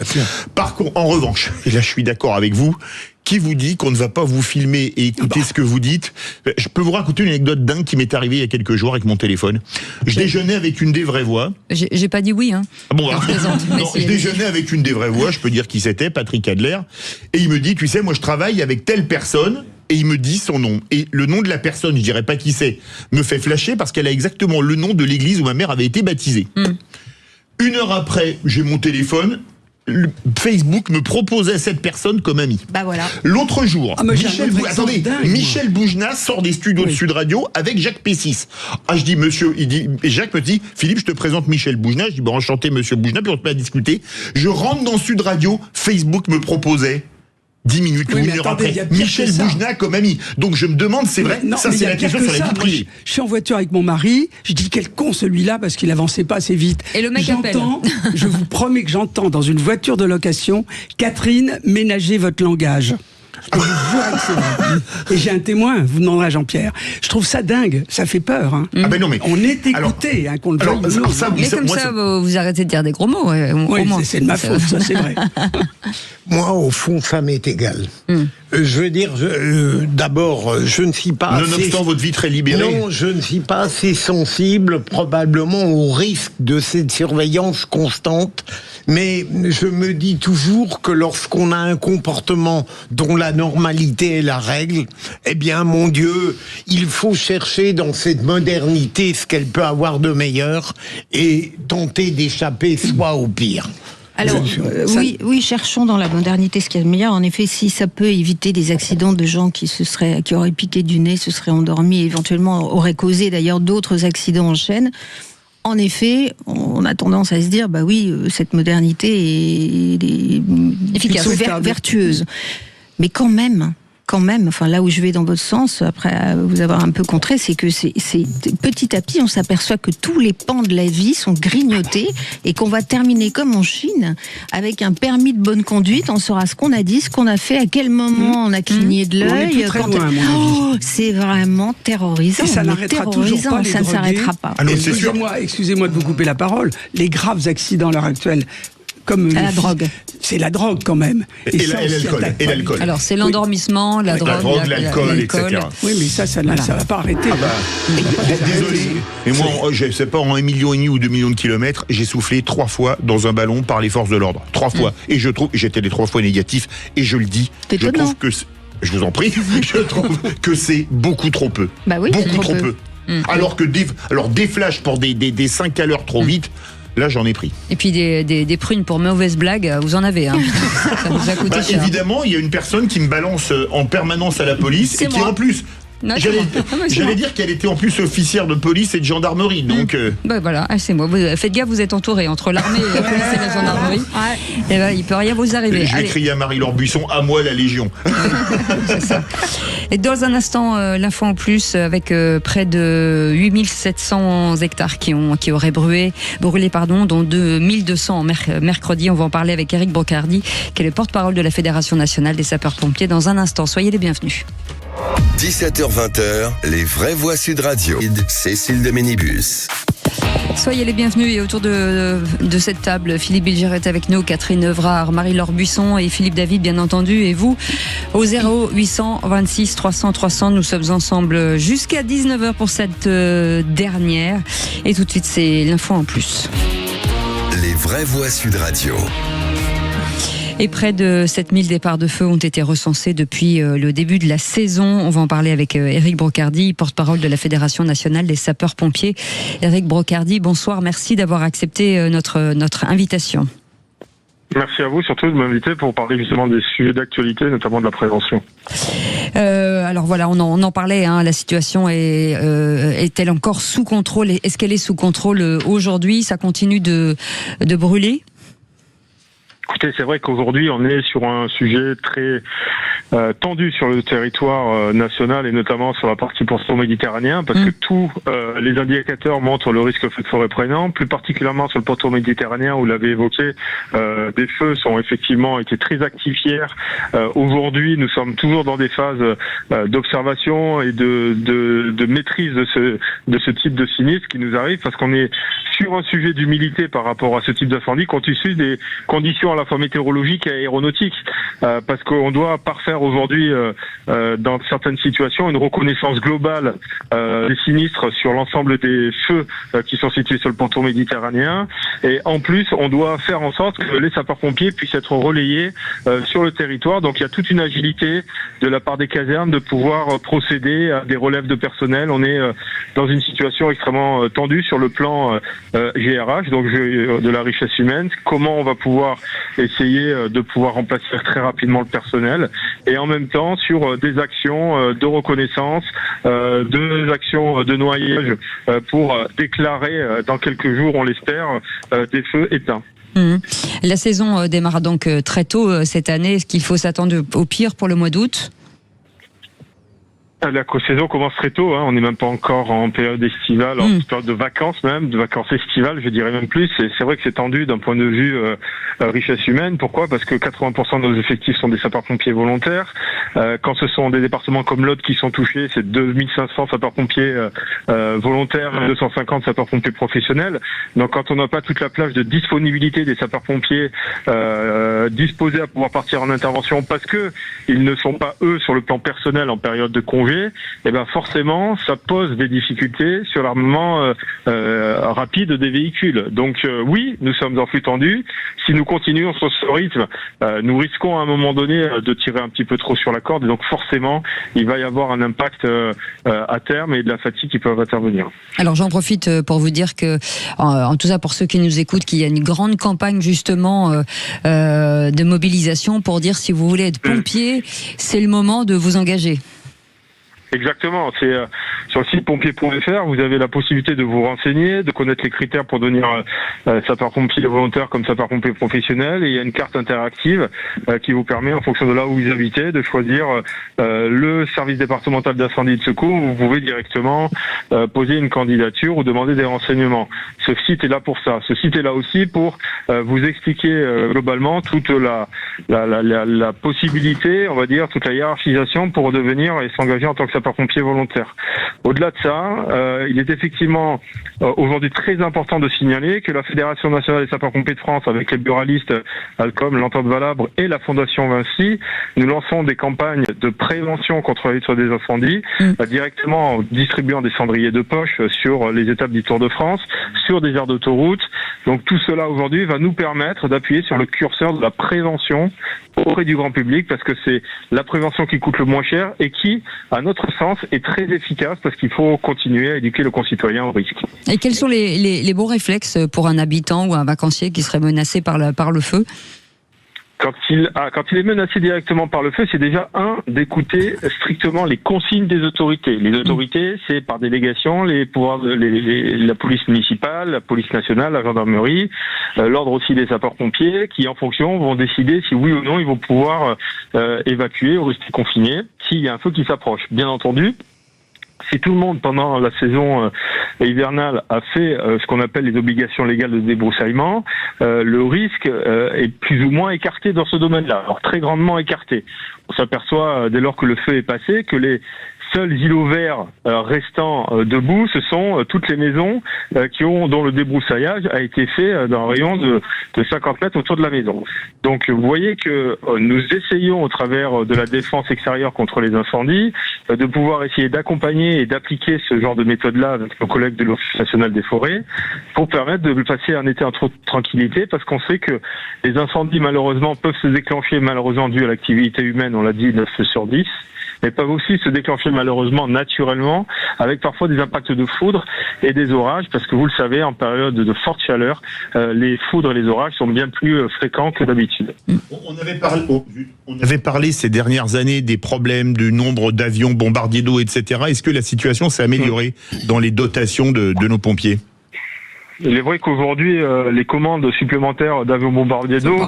Par contre, en revanche, et là je suis d'accord avec vous, qui vous dit qu'on ne va pas vous filmer et écouter ce que vous dites? Je peux vous raconter une anecdote dingue qui m'est arrivée il y a quelques jours avec mon téléphone. Je déjeunais avec une des vraies voix. J'ai pas dit oui, je déjeunais avec une des vraies voix, je peux dire qui c'était, Patrick Adler, et il me dit, tu sais, moi je travaille avec telle personne, et il me dit son nom. Et le nom de la personne, je dirais pas qui c'est, me fait flasher parce qu'elle a exactement le nom de l'église où ma mère avait été baptisée. Une heure après, j'ai mon téléphone, Facebook me proposait cette personne comme ami. Voilà. L'autre jour, Michel Boujna sort des studios de Sud Radio avec Jacques Pessis. Je dis, monsieur, Jacques me dit, Philippe, je te présente Michel Boujna. Je dis, enchanté, monsieur Boujna, puis on se met à discuter. Je rentre dans Sud Radio, Facebook me proposait 10 minutes ou une heure après, Michel Boujna comme ami. Donc je me demande, c'est vrai, c'est la question sur la vie privée. Je suis en voiture avec mon mari, je dis quel con celui-là parce qu'il avançait pas assez vite. Et le mec appelle. Je vous promets que j'entends dans une voiture de location, Catherine, ménagez votre langage. Je vous jure que c'est vrai. Et j'ai un témoin, vous demanderez à Jean-Pierre. Je trouve ça dingue, ça fait peur. Non, mais... On est écouté, qu'on le veuille ou non. Mais comme ça, vous arrêtez de dire des gros mots. Oui, c'est de ma faute, ça c'est vrai. Moi, au fond, ça m'est égal. Je veux dire, d'abord, je ne suis pas... Nonobstant votre vie très libérée. Non, je ne suis pas assez sensible, probablement, au risque de cette surveillance constante. Mais je me dis toujours que lorsqu'on a un comportement dont la normalité est la règle, eh bien, mon Dieu, il faut chercher dans cette modernité ce qu'elle peut avoir de meilleur et tenter d'échapper soit au pire. Alors, oui, cherchons dans la modernité ce qu'il y a de meilleur. En effet, si ça peut éviter des accidents de gens qui auraient piqué du nez, se seraient endormis, éventuellement auraient causé d'ailleurs d'autres accidents en chaîne. En effet, on a tendance à se dire, cette modernité est efficace, vertueuse. Mais quand même, là où je vais dans votre sens, après vous avoir un peu contré, c'est que c'est petit à petit, on s'aperçoit que tous les pans de la vie sont grignotés et qu'on va terminer comme en Chine, avec un permis de bonne conduite, on saura ce qu'on a dit, ce qu'on a fait, à quel moment on a cligné de l'œil. C'est vraiment terrorisant. Et ça n'arrêtera toujours pas, ça ne s'arrêtera pas. Excusez-moi de vous couper la parole, les graves accidents à l'heure actuelle, comme la drogue. C'est la drogue quand même. Et l'alcool. Alors c'est l'endormissement, la drogue, l'alcool, etc. Oui, mais ça va pas arrêter. Désolé. Mais moi, je sais pas, en 1,5 million ou 2 millions de kilomètres, j'ai soufflé 3 fois dans un ballon par les forces de l'ordre. 3 fois. Et je trouve, j'étais les 3 fois négatif. Et je le dis, je trouve que, je vous en prie, je trouve que c'est beaucoup trop peu. Oui, beaucoup trop peu. Alors que des flashs pour des 5 à l'heure trop vite, là j'en ai pris. Et puis des prunes pour mauvaise blague, vous en avez. Hein. Ça vous a coûté cher. Évidemment, il y a une personne qui me balance en permanence à la police C'est et qui moi. en plus... Non, J'allais dire qu'elle était en plus officière de police et de gendarmerie, donc... voilà, c'est moi. Faites gaffe, vous êtes entouré entre l'armée, la police et la gendarmerie. Et il peut rien vous arriver. Je vais crier à Marie-Laure Buisson, à moi la Légion. C'est ça. Et dans un instant, l'info en plus, avec près de 8700 hectares qui auraient brûlé, dont 2200 mercredi. On va en parler avec Éric Brocardi, qui est le porte-parole de la Fédération nationale des sapeurs-pompiers dans un instant. Soyez les bienvenus. 17h-20h, les vraies voix Sud Radio. Cécile de Ménibus. Soyez les bienvenus et autour de cette table, Philippe Bilger est avec nous, Catherine Evrard, Marie-Laure Buisson et Philippe David bien entendu, et vous au 0826 300 300. Nous sommes ensemble jusqu'à 19h pour cette dernière, et tout de suite c'est l'info en plus. Les vraies voix Sud Radio. Et près de 7000 départs de feu ont été recensés depuis le début de la saison. On va en parler avec Éric Brocardi, porte-parole de la Fédération nationale des sapeurs-pompiers. Éric Brocardi, bonsoir, merci d'avoir accepté notre invitation. Merci à vous, surtout de m'inviter pour parler justement des sujets d'actualité, notamment de la prévention. Alors voilà, on en parlait, la situation est-elle encore sous contrôle? Est-ce qu'elle est sous contrôle aujourd'hui? Ça continue de brûler? Écoutez, c'est vrai qu'aujourd'hui, on est sur un sujet très tendu sur le territoire national et notamment sur la partie pourtour méditerranéen, parce que tous les indicateurs montrent le risque de feu de forêt prégnant, plus particulièrement sur le pourtour méditerranéen, où vous l'avez évoqué, des feux sont effectivement été très actifs hier. Aujourd'hui, nous sommes toujours dans des phases d'observation et de maîtrise de ce type de sinistre qui nous arrive, parce qu'on est sur un sujet d'humilité par rapport à ce type d'incendie, compte tenu des conditions à la fois météorologiques et aéronautiques, parce qu'on doit parfaire aujourd'hui, dans certaines situations, une reconnaissance globale des sinistres sur l'ensemble des feux qui sont situés sur le pourtour méditerranéen, et en plus, on doit faire en sorte que les sapeurs-pompiers puissent être relayés sur le territoire. Donc il y a toute une agilité de la part des casernes de pouvoir procéder à des relèves de personnel. On est dans une situation extrêmement tendue sur le plan GRH, donc de la richesse humaine. Comment on va pouvoir essayer de pouvoir remplacer très rapidement le personnel, et en même temps sur des actions de reconnaissance, des actions de noyage pour déclarer dans quelques jours, on l'espère, des feux éteints. La saison démarre donc très tôt cette année. Est-ce qu'il faut s'attendre au pire pour le mois d'août ? La saison commence très tôt, on n'est même pas encore en période estivale, en période de vacances même, de vacances estivales, je dirais même plus. Et c'est vrai que c'est tendu d'un point de vue richesse humaine. Pourquoi ? Parce que 80% de nos effectifs sont des sapeurs-pompiers volontaires. Quand ce sont des départements comme l'Aude qui sont touchés, c'est 2500 sapeurs-pompiers volontaires, 250 sapeurs-pompiers professionnels. Donc quand on n'a pas toute la plage de disponibilité des sapeurs-pompiers disposés à pouvoir partir en intervention parce que ils ne sont pas eux sur le plan personnel en période de congé, et ben forcément ça pose des difficultés sur l'armement rapide des véhicules. Donc oui, nous sommes en flux tendu. Si nous continuons sur ce rythme, nous risquons à un moment donné de tirer un petit peu trop sur la corde, et donc forcément il va y avoir un impact à terme et de la fatigue qui peuvent intervenir. Alors j'en profite pour vous dire que, en tout cas pour ceux qui nous écoutent, qu'il y a une grande campagne justement de mobilisation pour dire, si vous voulez être pompier, c'est le moment de vous engager. Exactement, c'est sur le site pompier.fr, vous avez la possibilité de vous renseigner, de connaître les critères pour devenir sapeur-pompier volontaire comme sapeur-pompier professionnel, et il y a une carte interactive qui vous permet, en fonction de là où vous habitez, de choisir le service départemental d'incendie et de secours où vous pouvez directement poser une candidature ou demander des renseignements. Ce site est là pour ça. Ce site est là aussi pour vous expliquer globalement toute la possibilité, on va dire, toute la hiérarchisation pour devenir et s'engager en tant que sapeur-pompier volontaire. Au-delà de ça, il est effectivement aujourd'hui très important de signaler que la Fédération nationale des sapeurs-pompiers de France, avec les buralistes Alcom, l'Entente Valabre et la Fondation Vinci, nous lançons des campagnes de prévention contre la lutte des incendies, directement en distribuant des cendriers de poche sur les étapes du Tour de France, sur des aires d'autoroute. Donc tout cela aujourd'hui va nous permettre d'appuyer sur le curseur de la prévention auprès du grand public, parce que c'est la prévention qui coûte le moins cher et qui, à notre sens, est très efficace, parce qu'il faut continuer à éduquer le concitoyen au risque. Et quels sont les bons réflexes pour un habitant ou un vacancier qui serait menacé par le feu ? Quand il est menacé directement par le feu, c'est déjà d'écouter strictement les consignes des autorités. Les autorités, c'est par délégation les pouvoirs la police municipale, la police nationale, la gendarmerie, l'ordre aussi des sapeurs-pompiers, qui en fonction vont décider si oui ou non ils vont pouvoir évacuer ou rester confinés s'il y a un feu qui s'approche. Bien entendu, si tout le monde, pendant la saison hivernale, a fait ce qu'on appelle les obligations légales de débroussaillement, le risque est plus ou moins écarté dans ce domaine-là, alors très grandement écarté. On s'aperçoit, dès lors que le feu est passé, que les seuls îlots verts restants debout, ce sont toutes les maisons dont le débroussaillage a été fait dans un rayon de 50 mètres autour de la maison. Donc vous voyez que nous essayons, au travers de la défense extérieure contre les incendies, de pouvoir essayer d'accompagner et d'appliquer ce genre de méthode-là avec nos collègues de l'Office national des forêts pour permettre de passer un été en tranquillité, parce qu'on sait que les incendies malheureusement peuvent se déclencher malheureusement dû à l'activité humaine, on l'a dit 9 sur 10, mais peuvent aussi se déclencher malheureusement naturellement, avec parfois des impacts de foudre et des orages, parce que vous le savez, en période de forte chaleur, les foudres et les orages sont bien plus fréquents que d'habitude. On avait parlé ces dernières années des problèmes du nombre d'avions bombardiers d'eau, etc. Est-ce que la situation s'est améliorée dans les dotations de nos pompiers ? Il est vrai qu'aujourd'hui, les commandes supplémentaires d'avions bombardiers d'eau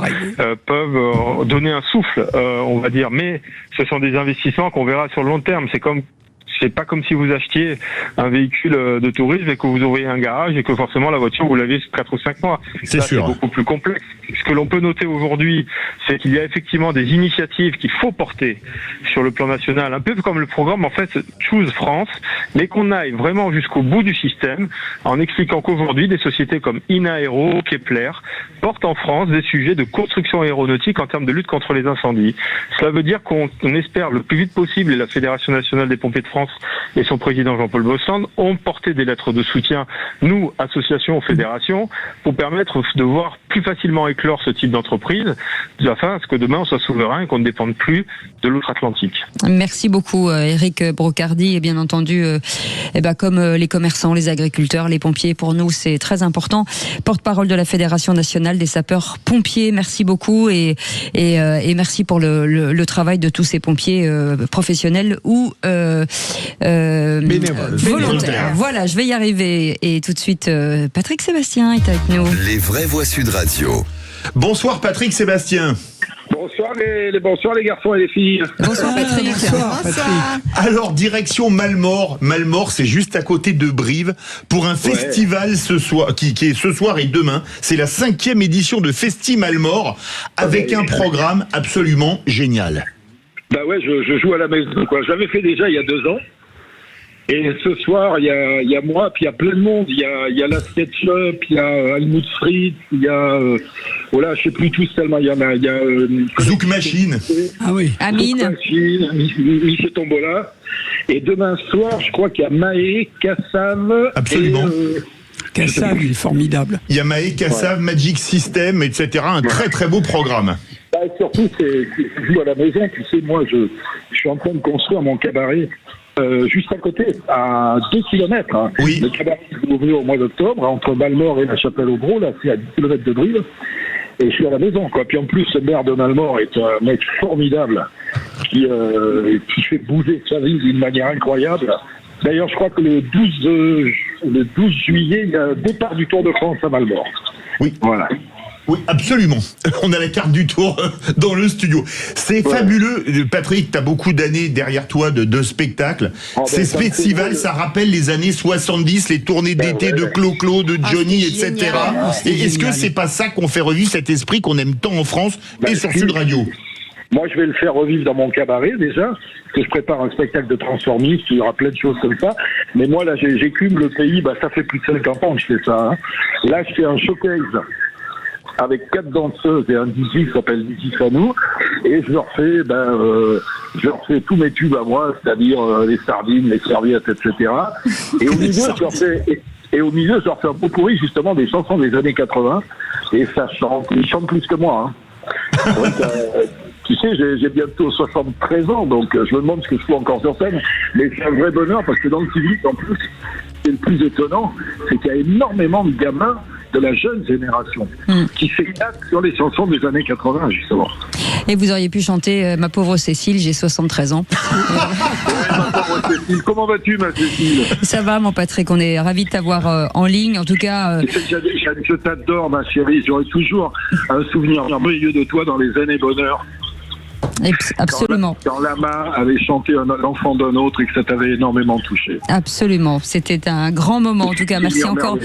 peuvent donner un souffle, on va dire. Mais ce sont des investissements qu'on verra sur le long terme. C'est pas comme si vous achetiez un véhicule de tourisme et que vous auriez un garage et que forcément la voiture vous l'avez 4 ou 5 mois. C'est sûr. C'est beaucoup plus complexe. Ce que l'on peut noter aujourd'hui, c'est qu'il y a effectivement des initiatives qu'il faut porter sur le plan national, un peu comme le programme en fait Choose France, mais qu'on aille vraiment jusqu'au bout du système en expliquant qu'aujourd'hui des sociétés comme Inaero, Kepler portent en France des sujets de construction aéronautique en termes de lutte contre les incendies. Cela veut dire qu'on espère le plus vite possible, et la Fédération nationale des pompiers de France et son président Jean-Paul Bossand ont porté des lettres de soutien, nous, associations, fédérations, pour permettre de voir plus facilement éclore ce type d'entreprise, afin à ce que demain on soit souverain et qu'on ne dépende plus de l'outre-Atlantique. Merci beaucoup Éric Brocardi, et bien entendu, comme les commerçants, les agriculteurs, les pompiers, pour nous c'est très important. Porte-parole de la Fédération nationale des sapeurs-pompiers, merci beaucoup et merci pour le travail de tous ces pompiers professionnels ou volontaire. Voilà, je vais y arriver. Et tout de suite, Patrick Sébastien est avec nous. Les vraies voix Sud Radio. Bonsoir Patrick Sébastien. Bonsoir les garçons et les filles. Bonsoir Patrick. Bonsoir Patrick. Alors direction Malmort. Malmort, c'est juste à côté de Brive pour un festival ce soir, qui est ce soir et demain. C'est la 5e édition de Festi Malmort avec un programme absolument génial. Bah ouais, je joue à la maison, quoi. Je l'avais fait déjà il y a 2 ans. Et ce soir, il y a moi, puis il y a plein de monde. Il y a la SketchUp, il y a Helmut Fritz, il y a voilà, je sais plus tous tellement. Il y a Zouk Machine. Ah oui. Amine. Zouk Machine, Michel Tombola. Et demain soir, je crois qu'il y a Maë, Kassav. Absolument. Kassav, il est formidable. Il y a Maë, Kassav, Magic System, etc. Un très très beau programme. Bah, surtout, je joue à la maison. Tu sais, moi, je suis en train de construire mon cabaret. Juste à côté, à 2 km. Hein. Oui. Le cabaret est ouvert au mois d'octobre, entre Malmort et la Chapelle-au-Gros, là, c'est à 10 km de Brive. Et je suis à la maison, quoi. Puis en plus, le maire de Malmort est un mec formidable, qui fait bouger sa ville d'une manière incroyable. D'ailleurs, je crois que le 12 juillet, il y a un départ du Tour de France à Malmort. Oui. Voilà. Oui, absolument. On a la carte du Tour dans le studio. C'est fabuleux. Patrick, tu as beaucoup d'années derrière toi de spectacles. Ces festivals, ça rappelle les années 70, les tournées d'été de Clo-Clo, de Johnny, etc. Et est-ce que c'est pas ça qu'on fait revivre, cet esprit qu'on aime tant en France et sur Sud Radio? Moi, je vais le faire revivre dans mon cabaret, déjà, parce que je prépare un spectacle de transformistes, il y aura plein de choses comme ça. Mais moi, là, j'écume le pays, ça fait plus de 50 ans que je fais ça. Hein. Là, je fais un showcase avec 4 danseuses et un DJ qui s'appelle DJ Fanou, et je leur fais tous mes tubes à moi, c'est-à-dire les sardines, les serviettes, etc. Et au milieu, Et au milieu, je leur fais un pot pourri justement des chansons des années 80. Et ça chante, ils chantent plus que moi. Hein. Donc, tu sais, j'ai bientôt 73 ans, donc je me demande ce que je fais encore sur scène. Mais c'est un vrai bonheur parce que dans le public, en plus, ce qui est le plus étonnant, c'est qu'il y a énormément de gamins de la jeune génération qui s'éclatent sur les chansons des années 80, justement. Et vous auriez pu chanter Ma pauvre Cécile, j'ai 73 ans. Ma pauvre Cécile, comment vas-tu, ma Cécile? Ça va, mon Patrick, on est ravis de t'avoir en ligne. En tout cas, je t'adore, ma chérie. J'aurai toujours un souvenir merveilleux de toi dans les années bonheur. Absolument. Quand Lama avait chanté L'enfant d'un autre et que ça t'avait énormément touché. Absolument. C'était un grand moment. En tout cas, merci encore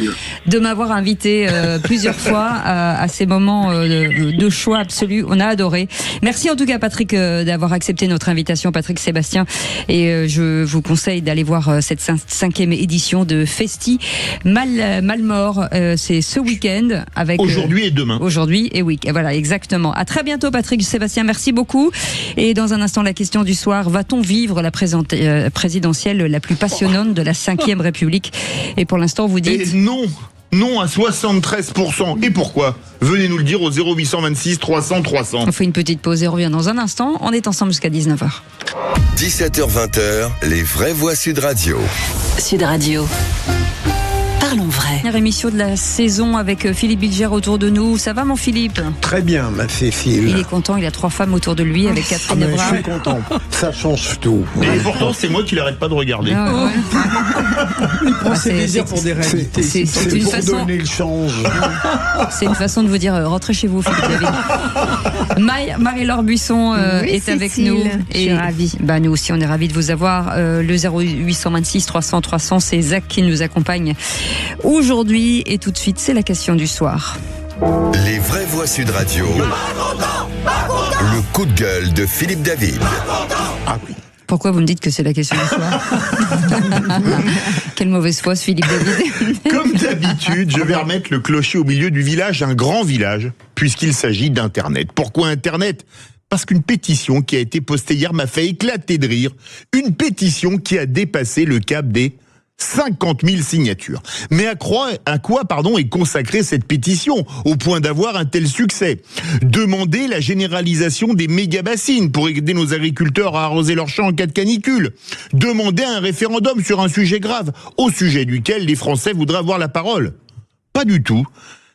de m'avoir invité plusieurs fois à ces moments de choix absolu. On a adoré. Merci en tout cas, Patrick, d'avoir accepté notre invitation, Patrick Sébastien. Et je vous conseille d'aller voir cette 5e édition de Festi Malmort. C'est ce week-end avec aujourd'hui et demain. Aujourd'hui et oui. Voilà, exactement. À très bientôt, Patrick Sébastien. Merci beaucoup. Et dans un instant, la question du soir, va-t-on vivre la présidentielle la plus passionnante de la 5e République? Et pour l'instant, vous dites... Et non à 73%. Et pourquoi? Venez nous le dire au 0826 300 300. On fait une petite pause et on revient dans un instant. On est ensemble jusqu'à 19h. 17h-20h, les vraies voix Sud Radio. Sud Radio. Parlons vrai. Dernière émission de la saison avec Philippe Bilger autour de nous. Ça va, mon Philippe? Très bien, ma Cécile. Il est content, il a 3 femmes autour de lui avec Catherine Lebras. Je suis content, ça change tout. Et pourtant, c'est moi qui l'arrête pas de regarder. Il prend ses désirs pour des réalités. C'est une pour façon... donner le change. C'est une façon de vous dire rentrez chez vous, Philippe David. Marie-Laure Buisson est avec nous. Je suis ravie. Bah, nous aussi, on est ravis de vous avoir. Le 0826 300 300, c'est Zach qui nous accompagne aujourd'hui. Et tout de suite, c'est la question du soir. Les vraies voix Sud Radio. Le coup de gueule de Philippe David. Ah oui. Pourquoi vous me dites que c'est la question du soir? Quelle mauvaise foi, ce Philippe David. Comme d'habitude, je vais remettre le clocher au milieu du village, un grand village, puisqu'il s'agit d'Internet. Pourquoi Internet? Parce qu'une pétition qui a été postée hier m'a fait éclater de rire. Une pétition qui a dépassé le cap des 50 000 signatures. Mais à quoi est consacrée cette pétition, au point d'avoir un tel succès? Demander la généralisation des méga-bassines pour aider nos agriculteurs à arroser leurs champs en cas de canicule. Demander un référendum sur un sujet grave, au sujet duquel les Français voudraient avoir la parole. Pas du tout.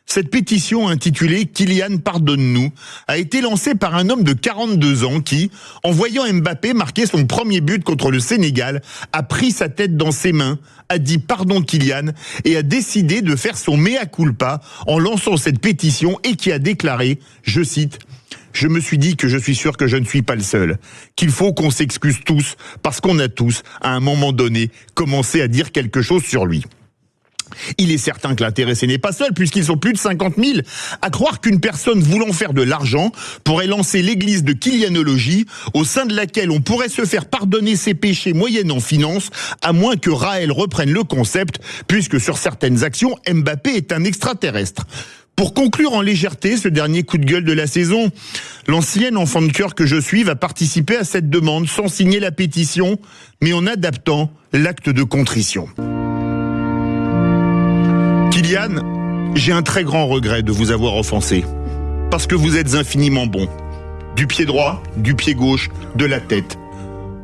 Cette pétition intitulée « Kylian, pardonne-nous » a été lancée par un homme de 42 ans qui, en voyant Mbappé marquer son premier but contre le Sénégal, a pris sa tête dans ses mains, a dit « pardon Kylian » et a décidé de faire son mea culpa en lançant cette pétition et qui a déclaré, je cite, « Je me suis dit que je suis sûr que je ne suis pas le seul, qu'il faut qu'on s'excuse tous parce qu'on a tous, à un moment donné, commencé à dire quelque chose sur lui. » Il est certain que l'intéressé n'est pas seul, puisqu'ils sont plus de 50 000. À croire qu'une personne voulant faire de l'argent pourrait lancer l'église de Kylianologie, au sein de laquelle on pourrait se faire pardonner ses péchés moyennant finance, à moins que Raël reprenne le concept, puisque sur certaines actions, Mbappé est un extraterrestre. Pour conclure en légèreté ce dernier coup de gueule de la saison, l'ancienne enfant de cœur que je suis va participer à cette demande sans signer la pétition, mais en adaptant l'acte de contrition. Kylian, j'ai un très grand regret de vous avoir offensé, parce que vous êtes infiniment bon. Du pied droit, du pied gauche, de la tête.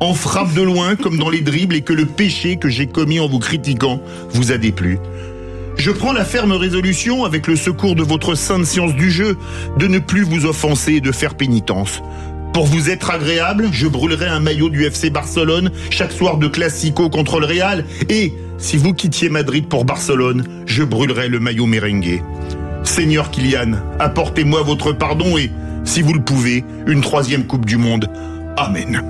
En frappe de loin comme dans les dribbles et que le péché que j'ai commis en vous critiquant vous a déplu. Je prends la ferme résolution, avec le secours de votre sainte science du jeu, de ne plus vous offenser et de faire pénitence. Pour vous être agréable, je brûlerai un maillot du FC Barcelone chaque soir de Classico contre le Real. Et si vous quittiez Madrid pour Barcelone, je brûlerai le maillot merengue. Seigneur Kylian, apportez-moi votre pardon et, si vous le pouvez, une 3e Coupe du Monde. Amen.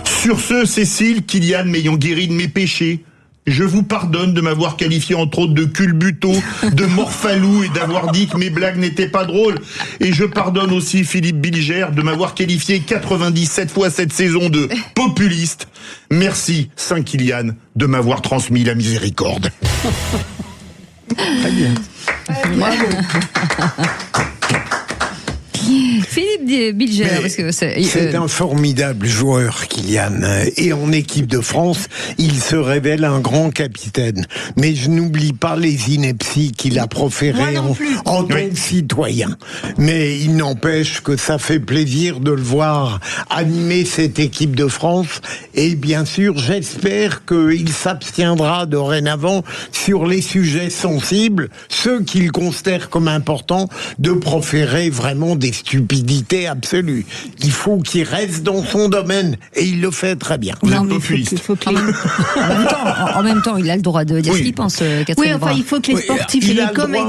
Sur ce, Cécile, Kylian m'ayant guéri de mes péchés, je vous pardonne de m'avoir qualifié entre autres de culbuto, de morphalou et d'avoir dit que mes blagues n'étaient pas drôles. Et je pardonne aussi Philippe Bilger de m'avoir qualifié 97 fois cette saison de populiste. Merci, Saint Kylian, de m'avoir transmis la miséricorde. Très bien. Bravo. Philippe Bilger, parce que c'est un formidable joueur, Kylian, et en équipe de France, il se révèle un grand capitaine. Mais je n'oublie pas les inepties qu'il a proférées en tant que citoyen. Mais il n'empêche que ça fait plaisir de le voir animer cette équipe de France, et bien sûr, j'espère qu'il s'abstiendra dorénavant sur les sujets sensibles, ceux qu'il considère comme importants, de proférer vraiment des stupidités absolues. Il faut qu'il reste dans son domaine, et il le fait très bien. En même temps, il a le droit de dire ce qu'il pense, Catherine. Oui, enfin, il faut que les sportifs et les comédiens...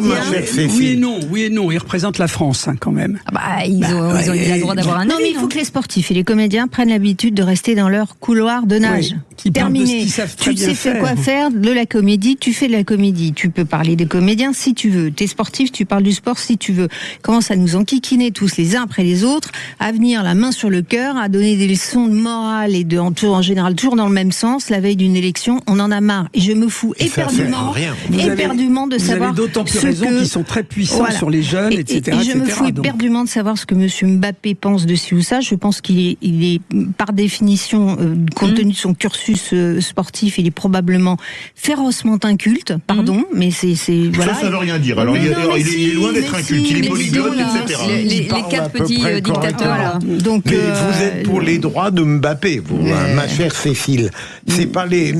Oui et non, ils représentent la France, quand même. Il a le droit d'avoir un avis. Non, mais il faut que les sportifs et les comédiens prennent l'habitude de rester dans leur couloir de nage. Terminé. Tu sais quoi faire de la comédie, tu fais de la comédie. Tu peux parler des comédiens si tu veux. T'es sportif, tu parles du sport si tu veux. Commence à nous enquiquiner tous les uns après les autres, à venir la main sur le cœur, à donner des leçons de morale et en général toujours dans le même sens. La veille d'une élection, on en a marre. Et je me fous éperdument de savoir. Vous avez d'autant plus raison qu'ils sont très puissants sur les jeunes, etc. Et je me fous éperdument de savoir ce que M. Mbappé pense de ci ou ça. Je pense qu'il est par définition, compte tenu de son cursus sportif, il est probablement férocement inculte, mais c'est voilà. Ça veut rien dire. Alors il est loin d'être inculte, il est polyglotte, etc. Les quatre petits dictateurs là. Donc, mais vous êtes pour les droits de Mbappé, vous, ma chère Cécile. C'est pas les.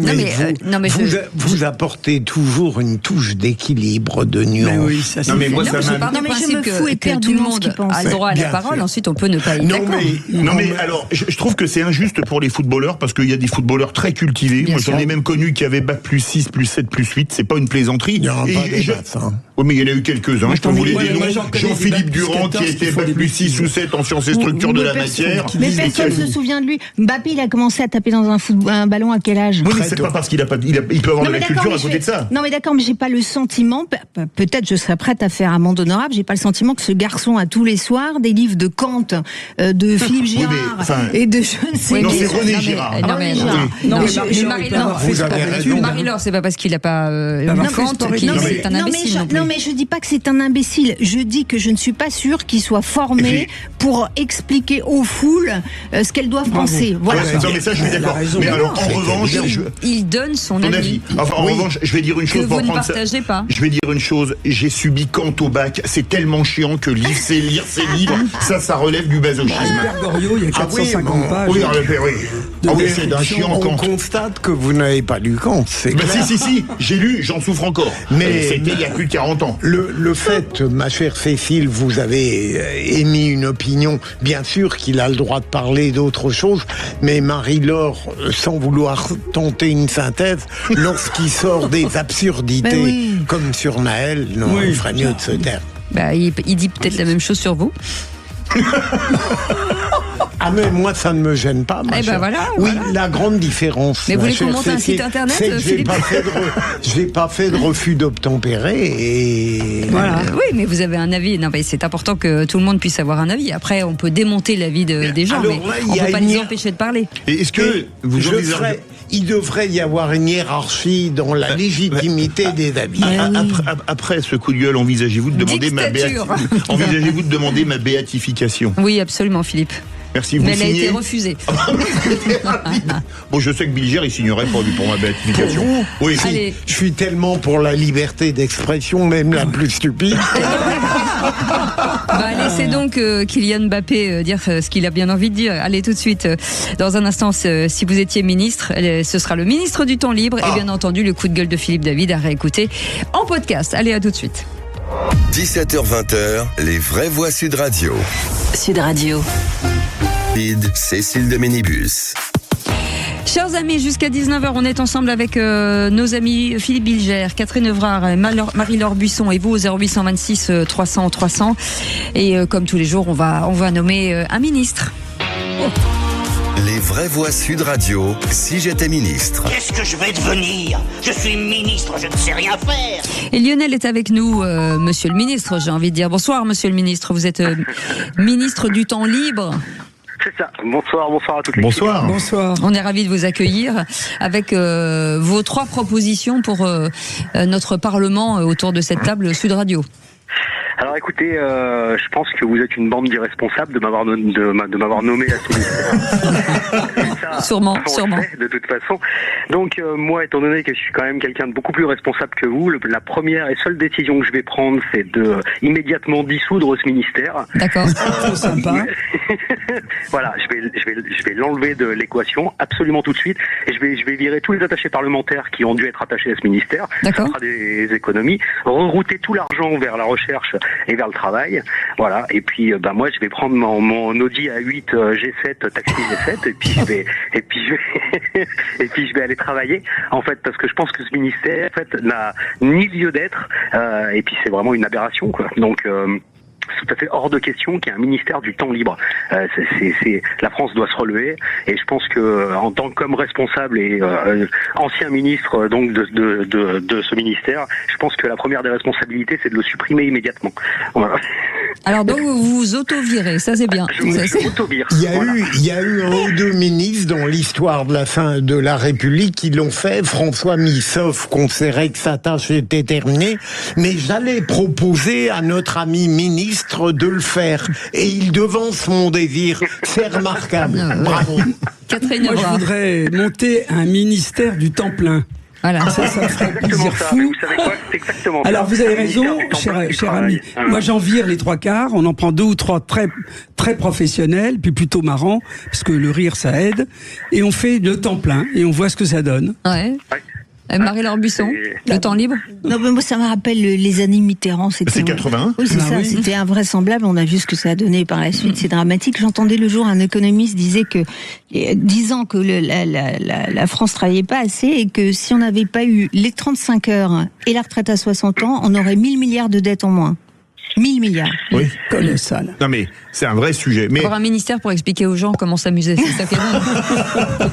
Vous apportez toujours une touche d'équilibre, de nuance. Mais oui, ça c'est. Mais moi, ça m'a. Je me fous que tout le monde a le droit à la parole. Ensuite, on peut ne pas y être d'accord. Non mais alors, je trouve que c'est injuste pour les footballeurs parce qu'il y a des footballeurs très cultivés. Moi, j'en ai même connu qui avaient bac plus 6, plus 7, plus 8. C'est pas une plaisanterie. Il y en a pas des masses, hein. Oui, mais il y en a eu quelques-uns. Je peux vous les dénommer. Jean-Philippe Durand, qui était bac plus 6 ou 7 en sciences et structures de la matière. Mais personne ne se souvient de lui. Mbappé, il a commencé à taper dans un ballon à quel âge? Oui, mais c'est pas parce qu'il a pas, il peut avoir de la culture à côté de ça. Non, mais d'accord, mais j'ai pas le sentiment, peut-être je serais prête à faire amende honorable, j'ai pas le sentiment que ce garçon a tous les soirs des livres de Kant, de Philippe Girard, et de je ne sais qui. Non, c'est René Girard. Marie-Laure, c'est pas parce qu'il a pas Kant qu'il est un imbécile. Non, mais je dis pas que c'est un imbécile. Je dis que je ne suis pas sûre qu'il soit formé pour expliquer aux foules ce qu'elles doivent penser. Voilà. Non, mais ça, je suis d'accord. Mais alors, en revanche, il donne son avis. Enfin, en revanche, je vais dire une chose pour prendre ça. Je vais dire une chose. J'ai subi Kant au bac. C'est tellement chiant que lire ses livres, ça relève du masochisme. Albert Goriot, il y a 450 pages. Oui, c'est d'un chiant Kant. On constate que vous n'avez pas lu Kant. Si, j'ai lu, j'en souffre encore. Mais c'était il y a plus de 40 ans. Le fait, ma chère Cécile, vous avez émis une opinion, bien sûr qu'il a le droit de parler d'autre chose, mais Marie-Laure, sans vouloir tenter une synthèse, lorsqu'il sort des absurdités, comme sur Naël, il ferait mieux de se taire. Il dit peut-être la même chose sur vous. Ah mais moi ça ne me gêne pas. La grande différence. Mais vous voulez commenter un site internet, Philippe ? J'ai pas fait de refus d'obtempérer et. Voilà. Oui, mais vous avez un avis. Non, mais c'est important que tout le monde puisse avoir un avis. Après, on peut démonter l'avis des gens, mais on peut pas les empêcher de parler. Et est-ce que il devrait y avoir une hiérarchie dans la légitimité des avis. Après ce coup de gueule, envisagez-vous de demander ma béatification ? Oui, absolument, Philippe. Merci, vous mais elle signez. a été refusée. Bon, je sais que Bilger, il signerait pas lui pour ma béatification. Oui, je suis tellement pour la liberté d'expression, même la plus stupide. Laissez donc Kylian Mbappé dire ce qu'il a bien envie de dire. Allez, tout de suite, dans un instant, si vous étiez ministre, ce sera le ministre du temps libre et bien entendu le coup de gueule de Philippe David à réécouter en podcast. Allez, à tout de suite. 17h-20h, les vraies voix Sud Radio. Sud Radio. Cécile de Ménibus. Chers amis, jusqu'à 19h, on est ensemble avec nos amis Philippe Bilger, Catherine Evrard, Marie-Laure Buisson et vous au 0826 300 300. Et comme tous les jours, on va nommer un ministre. Les vraies voix Sud Radio, si j'étais ministre. Qu'est-ce que je vais devenir ? Je suis ministre, je ne sais rien faire. Et Lionel est avec nous, monsieur le ministre, j'ai envie de dire. Bonsoir, monsieur le ministre. Vous êtes ministre du temps libre. C'est ça. Bonsoir à toutes les Bonsoir. On est ravis de vous accueillir avec vos 3 propositions pour notre Parlement autour de cette table Sud Radio. Alors écoutez, je pense que vous êtes une bande d'irresponsables de m'avoir nommé à ce ministère. Sûrement. Sait, de toute façon. Donc moi, étant donné que je suis quand même quelqu'un de beaucoup plus responsable que vous, la première et seule décision que je vais prendre, c'est de immédiatement dissoudre ce ministère. D'accord. Sympa. Voilà, je vais l'enlever de l'équation absolument tout de suite, et je vais virer tous les attachés parlementaires qui ont dû être attachés à ce ministère. D'accord. Ça fera des économies, rerouter tout l'argent vers la recherche et vers le travail. Voilà, et puis moi je vais prendre mon Audi A8 G7 Taxi G7 et puis je vais aller travailler en fait, parce que je pense que ce ministère en fait n'a ni lieu d'être et puis c'est vraiment une aberration quoi. Donc c'est tout à fait hors de question qu'il y ait un ministère du temps libre. La France doit se relever, et je pense que en tant qu'homme responsable et ancien ministre donc de ce ministère, je pense que la première des responsabilités, c'est de le supprimer immédiatement. Voilà. Alors donc vous vous auto-virez, ça c'est bien. Je m'auto-vire. Il y a eu un ou deux ministres dans l'histoire de la fin de la République qui l'ont fait. François Missoff considérait que sa tâche était terminée, mais j'allais proposer à notre ami ministre de le faire, et il devance mon désir. C'est remarquable. Bravo. Catherine, moi je voudrais monter un ministère du temps plein. Voilà. Ça me ferait plaisir fou. Vous savez quoi, c'est exactement ça. Alors vous avez raison, cher ami. Moi j'en vire les 3/4, on en prend 2 ou 3 très professionnels, puis plutôt marrants, parce que le rire ça aide, et on fait le temps plein, et on voit ce que ça donne. Ouais. Marie-Laure Buisson, le temps libre. Non, mais moi ça me rappelle les années Mitterrand. C'est 81. Oui, c'est ça. C'était invraisemblable. On a vu ce que ça a donné par la suite. C'est dramatique. J'entendais le jour un économiste disant que la France travaillait pas assez, et que si on n'avait pas eu les 35 heures et la retraite à 60 ans, on aurait 1000 milliards de dettes en moins. 1000 milliards. Oui, colossal. Non mais c'est un vrai sujet. Mais avoir un ministère pour expliquer aux gens comment s'amuser, c'est ça qui est bon.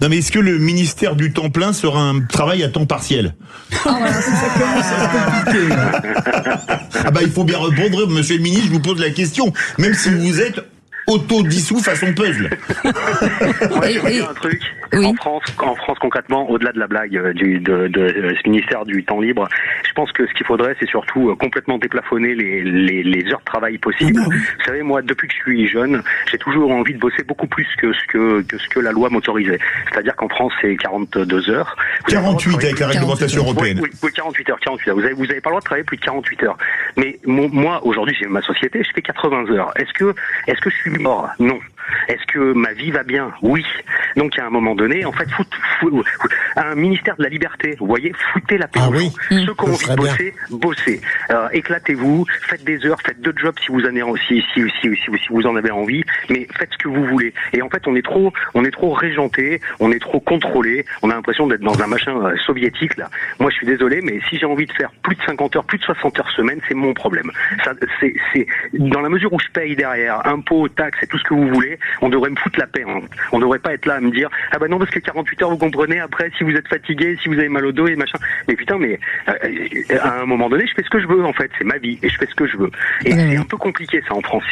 Non mais est-ce que le ministère du temps plein sera un travail à temps partiel? Ah voilà, ça commence à se compliquer. Ah il faut bien répondre, monsieur le ministre, je vous pose la question, même si vous êtes auto-dissous façon puzzle. Ouais, je veux dire un truc. Oui. En France concrètement, au-delà de la blague de ce ministère du temps libre, je pense que ce qu'il faudrait, c'est surtout complètement déplafonner les heures de travail possibles. Vous savez, moi, depuis que je suis jeune, j'ai toujours envie de bosser beaucoup plus que ce que la loi m'autorisait. C'est-à-dire qu'en France, c'est 42 heures. 48 avec la réglementation européenne. Oui, 48 heures. Vous avez pas le droit de travailler plus de 48 heures. Mais moi, aujourd'hui, j'ai ma société, je fais 80 heures. Est-ce que je suis mort? Non. Est-ce que ma vie va bien? Oui. Donc à un moment donné, en fait, un ministère de la liberté, vous voyez, foutez la paix. Ah oui. Ceux qui ont envie de bosser, bossez. Éclatez-vous, faites des heures, faites 2 jobs si vous en avez envie, mais faites ce que vous voulez. Et en fait, on est trop régenté, on est trop contrôlé, on a l'impression d'être dans un machin soviétique là. Moi, je suis désolé, mais si j'ai envie de faire plus de 50 heures, plus de 60 heures semaine, c'est mon problème. Ça, c'est dans la mesure où je paye derrière impôts, taxes et tout ce que vous voulez, on devrait me foutre la paix. Hein. On devrait pas être là à me dire non, parce que 48 heures, vous comprenez, après si vous êtes fatigué, si vous avez mal au dos et machin. Mais putain, à un moment donné, je fais ce que je veux en fait, c'est ma vie et je fais ce que je veux. Et c'est un peu compliqué ça en France.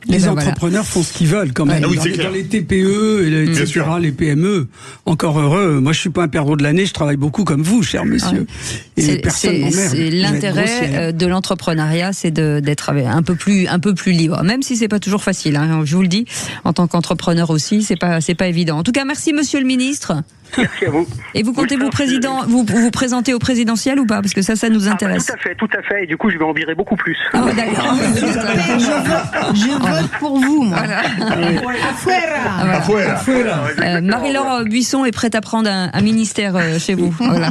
Les entrepreneurs font ce qu'ils veulent quand même. dans les TPE, etc., les PME. Encore heureux. Moi, je suis pas un perdreau de l'année. Je travaille beaucoup comme vous, cher monsieur. Et personne m'emmerde. C'est l'intérêt de l'entrepreneuriat, c'est d'être un peu plus libre. Même si c'est pas toujours facile. Hein, je vous le dis. En tant qu'entrepreneur aussi, c'est pas évident. En tout cas, merci, monsieur le ministre. Merci à vous. Et vous comptez vous présenter au présidentiel ou pas? Parce que ça nous intéresse. Tout à fait. Et du coup, je vais en virer beaucoup plus. Ah ouais, d'accord. Je vote pour vous, moi. Afuera. Marie-Laure Buisson est prête à prendre un ministère chez vous. Voilà.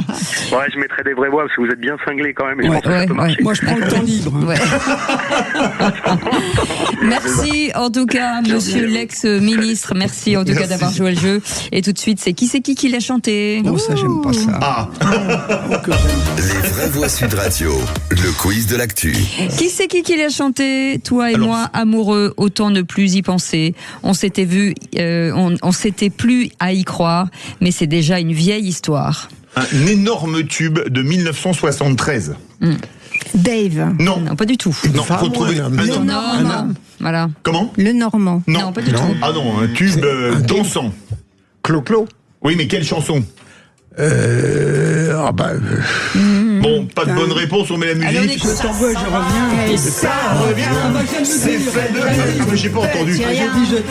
Ouais, je mettrai des vraies voix parce que vous êtes bien cinglés quand même. Et je pense que ça peut marcher. Moi, je prends le temps libre. Ouais. Merci en tout cas, monsieur l'ex-ministre. Merci en tout cas d'avoir joué le jeu. Et tout de suite, c'est qui l'a chanté? Non, ça, j'aime pas ça. Ah. Les vraies voix Sud Radio, le quiz de l'actu. Qui c'est qui l'a chanté? Toi et moi, amoureux, autant ne plus y penser. On s'était vu, on s'était plus à y croire, mais c'est déjà une vieille histoire. Un énorme tube de 1973. Dave. Non, pas du tout. Non, faut trouver un homme. Voilà. Comment? Le Normand. Non, pas du tout. Ah non, un tube dansant. Clo-Clo. Oui, mais quelle chanson? Bon, pas de bonne réponse, on met la musique. Je t'envoie, je reviens. Et ça revient, c'est fait de... Ah, mais j'ai pas entendu.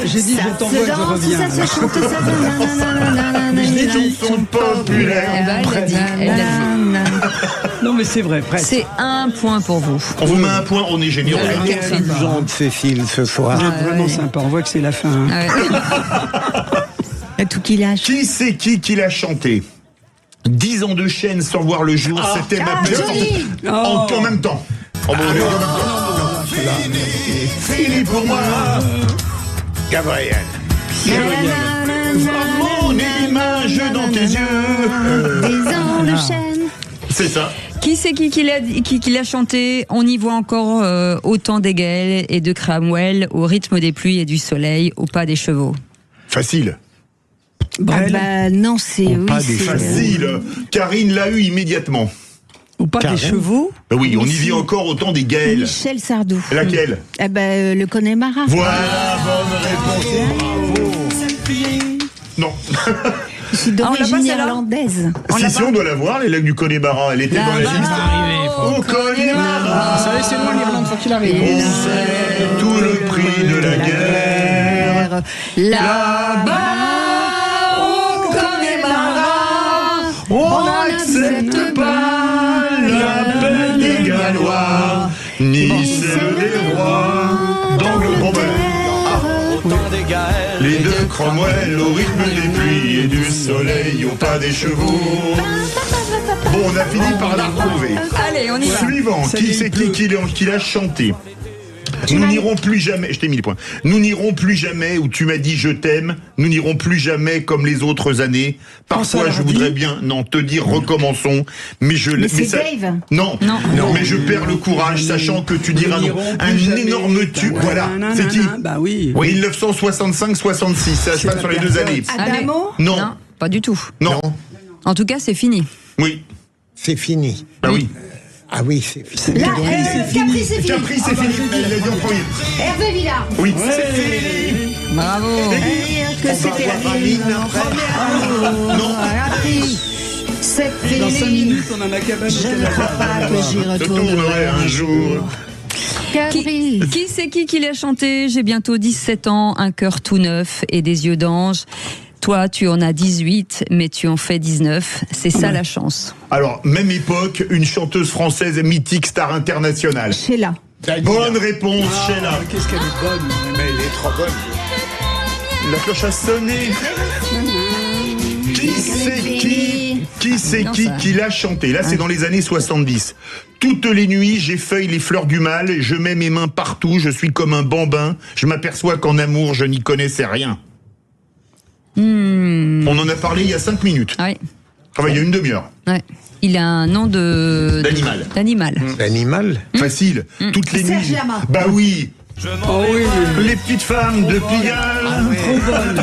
J'ai dit je t'envoie, je reviens. Ça se chante, ça se... Les chansons populaires. Non mais c'est vrai, presque. C'est 1 point pour vous. On vous met un point, on est généreux. Elle est indulgente, Cécile, ce soir. Vous êtes vraiment sympa, on voit que c'est la fin. Tout qui lâche. Qui c'est qui l'a chanté 10 ans de chaîne sans voir le jour, c'était ma Johnny. en même temps. Fini pour moi. Gabriel. Mon image dans tes yeux. 10 ans de chaîne. C'est ça. Qui c'est qui l'a chanté? On y voit encore autant d'Egel et de Cramwell au rythme des pluies et du soleil, au pas des chevaux. Facile. Non, c'est facile. Karine l'a eu immédiatement. Ou pas des chevaux? Oui, on y vit encore autant des Gaëls. Michel Sardou. Laquelle? Le Connemara. Voilà, bonne réponse. Bravo. Non. Je suis d'origine irlandaise. Si, on doit la voir, les lacs du Connemara. Elle était dans la liste. Au Connemara. Vous savez, c'est loin l'Irlande, faut qu'il arrive. On sait tout le prix de la guerre. Là-bas. On n'accepte pas l'appel des Gallois, ni celle des rois d'Angleterre. Les deux Cromwell au rythme des pluies et du soleil au pas des chevaux. Bon, on a fini par la retrouver. Allez, on y va. Suivant, qui c'est qui l'a chanté? Nous n'irons plus jamais, je t'ai mis les points. Nous n'irons plus jamais où tu m'as dit je t'aime. Nous n'irons plus jamais comme les autres années. Parfois, je voudrais bien, te dire recommençons. Mais c'est Dave. Non, mais je perds le courage, sachant que tu diras non. Un énorme tube, voilà. C'est qui? Bah oui. 1965-66, ça se passe sur les 2 années. Adamo? Non, pas du tout. Non. En tout cas, c'est fini. Oui. C'est fini. Ah oui. Ah oui, c'est fini. Capri, c'est fini. Capri, c'est fini. Elle l'a dit en premier. Hervé Villard. Oui, c'est fini. Bravo. Que c'était la vie de mon premier amour. Non. C'est Dans 5 fini. minutes, on a ma cabane. Je ne crois pas que j'y Je tournerai un jour. Qui c'est qui l'a chanté? J'ai bientôt 17 ans, un cœur tout neuf et des yeux d'ange. Toi, tu en as 18, mais tu en fais 19. C'est ça la chance. Alors, même époque, une chanteuse française mythique, star internationale. Sheila. Bonne réponse, Sheila. Qu'est-ce qu'elle est bonne. Mais elle est trop bonne. La cloche a sonné. Qui c'est qui l'a chanté? Là, c'est dans les années 70. Toutes les nuits, j'effeuille les fleurs du mal, je mets mes mains partout, je suis comme un bambin, je m'aperçois qu'en amour, je n'y connaissais rien. On en a parlé il y a 5 minutes. Oui. Enfin, il y a une demi-heure. Ouais. Il a un nom d'animal. D'animal. Facile. Toutes les nuits. Lama. Bah oui. Oh oui. Les petites femmes de Pigalle. Trop bonne.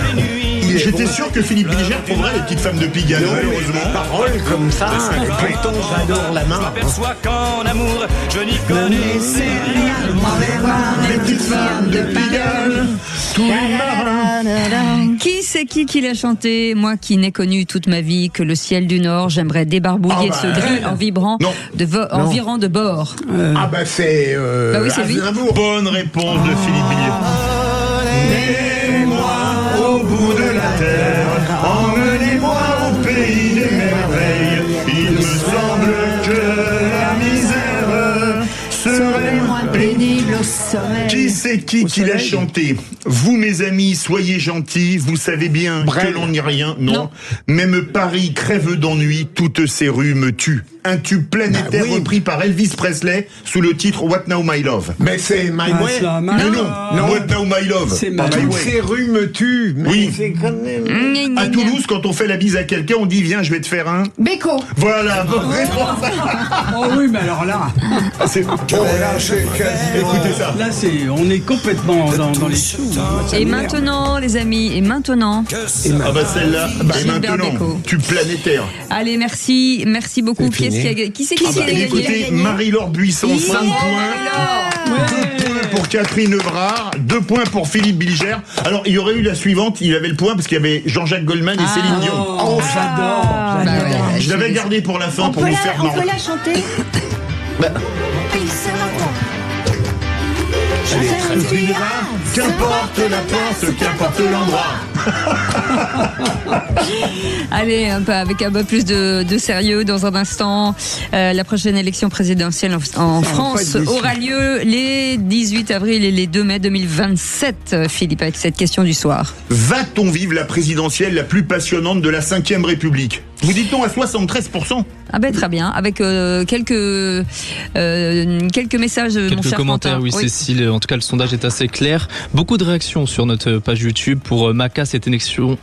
J'étais sûr que Philippe Bilger prendrait les petites femmes de Pigalle, malheureusement. Paroles comme ça, et pourtant j'adore la main. M'aperçois qu'en amour, je n'y connaissais rien. Les petites femmes de Pigalle, tous les marins. Qui c'est qui l'a chanté? Moi qui n'ai connu toute ma vie que le ciel du Nord, j'aimerais débarbouiller ce gris en vibrant en virant de bord. Ah bah c'est Bah oui, c'est lui. Aznavour. Bonne réponse de Philippe Bilger. Emmenez-moi au bout de la terre, emmenez-moi au pays des merveilles. Il me semble que la misère serait moins pénible au sommeil. Qui c'est qui l'a chanté? Vous, mes amis, soyez gentils, vous savez bien que l'on n'y rien. Non. Même Paris crève d'ennui, toutes ces rues me tuent. Un tube planétaire repris par Elvis Presley sous le titre What Now My Love. Mais c'est My Way. Mais non, What Now My Love. C'est Toutes ces rues me tuent. Mais oui. C'est quand même... À Toulouse, quand on fait la bise à quelqu'un, on dit viens, je vais te faire un. Beko. Voilà, bonne réponse. Oh oui, mais alors là. Écoutez ça. Là, on est complètement dans les choux. Et maintenant, les amis, et maintenant. Ah bah celle-là, et maintenant, tube planétaire. Allez, merci beaucoup. Qui c'est qui a gagné? Écoutez, Marie-Laure Buisson, 5 points. 2 points pour Catherine Evrard, 2 points pour Philippe Bilger. Alors, il y aurait eu la suivante, il avait le point parce qu'il y avait Jean-Jacques Goldman et Céline Dion. Oh, j'adore. Je l'avais gardé pour la fin pour vous faire On marrer. peut la chanter. Qu'importe la porte, qu'importe l'endroit. Allez, avec un peu plus de sérieux dans un instant. La prochaine élection présidentielle en France aura lieu les 18 avril et les 2 mai 2027, Philippe, avec cette question du soir. Va-t-on vivre la présidentielle la plus passionnante de la 5e République? Vous dites non à 73%. Ah ben très bien, avec quelques messages, mon quelques cher commentaires, Quentin. oui, Cécile. En tout cas, le sondage est assez clair. Beaucoup de réactions sur notre page YouTube. Pour Maca, cette élection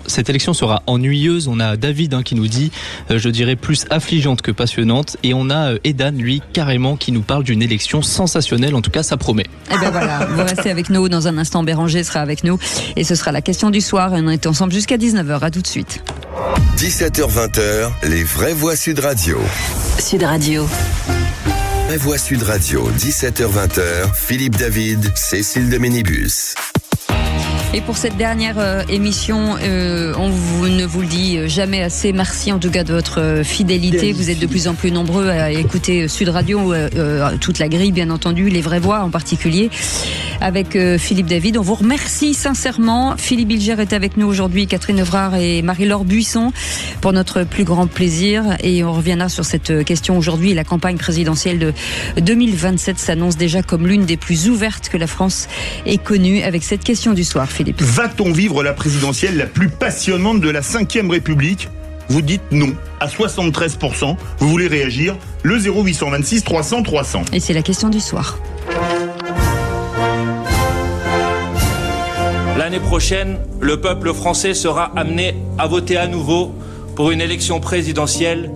sera ennuyeuse. On a David qui nous dit, je dirais, plus affligeante que passionnante. Et on a Edan, lui, carrément, qui nous parle d'une élection sensationnelle. En tout cas, ça promet. Et ben voilà, vous restez avec nous dans un instant. Béranger sera avec nous et ce sera la question du soir. Et on est ensemble jusqu'à 19h. À tout de suite. 17h-20h, les vraies voix Sud Radio. Sud Radio. Vraies voix Sud Radio, 17h-20h, Philippe David, Cécile de Ménibus. Et pour cette dernière émission, on ne vous le dit jamais assez. Merci en tout cas de votre fidélité. Vous êtes de plus en plus nombreux à écouter Sud Radio, toute la grille bien entendu, les vraies voix en particulier, avec Philippe David. On vous remercie sincèrement. Philippe Bilger est avec nous aujourd'hui, Catherine Evrard et Marie-Laure Buisson pour notre plus grand plaisir. Et on reviendra sur cette question aujourd'hui. La campagne présidentielle de 2027 s'annonce déjà comme l'une des plus ouvertes que la France ait connue, avec cette question du soir. Philippe. Va-t-on vivre la présidentielle la plus passionnante de la 5e République? Vous dites non à 73%. Vous voulez réagir? Le 0826 300 300. Et c'est la question du soir. L'année prochaine, le peuple français sera amené à voter à nouveau pour une élection présidentielle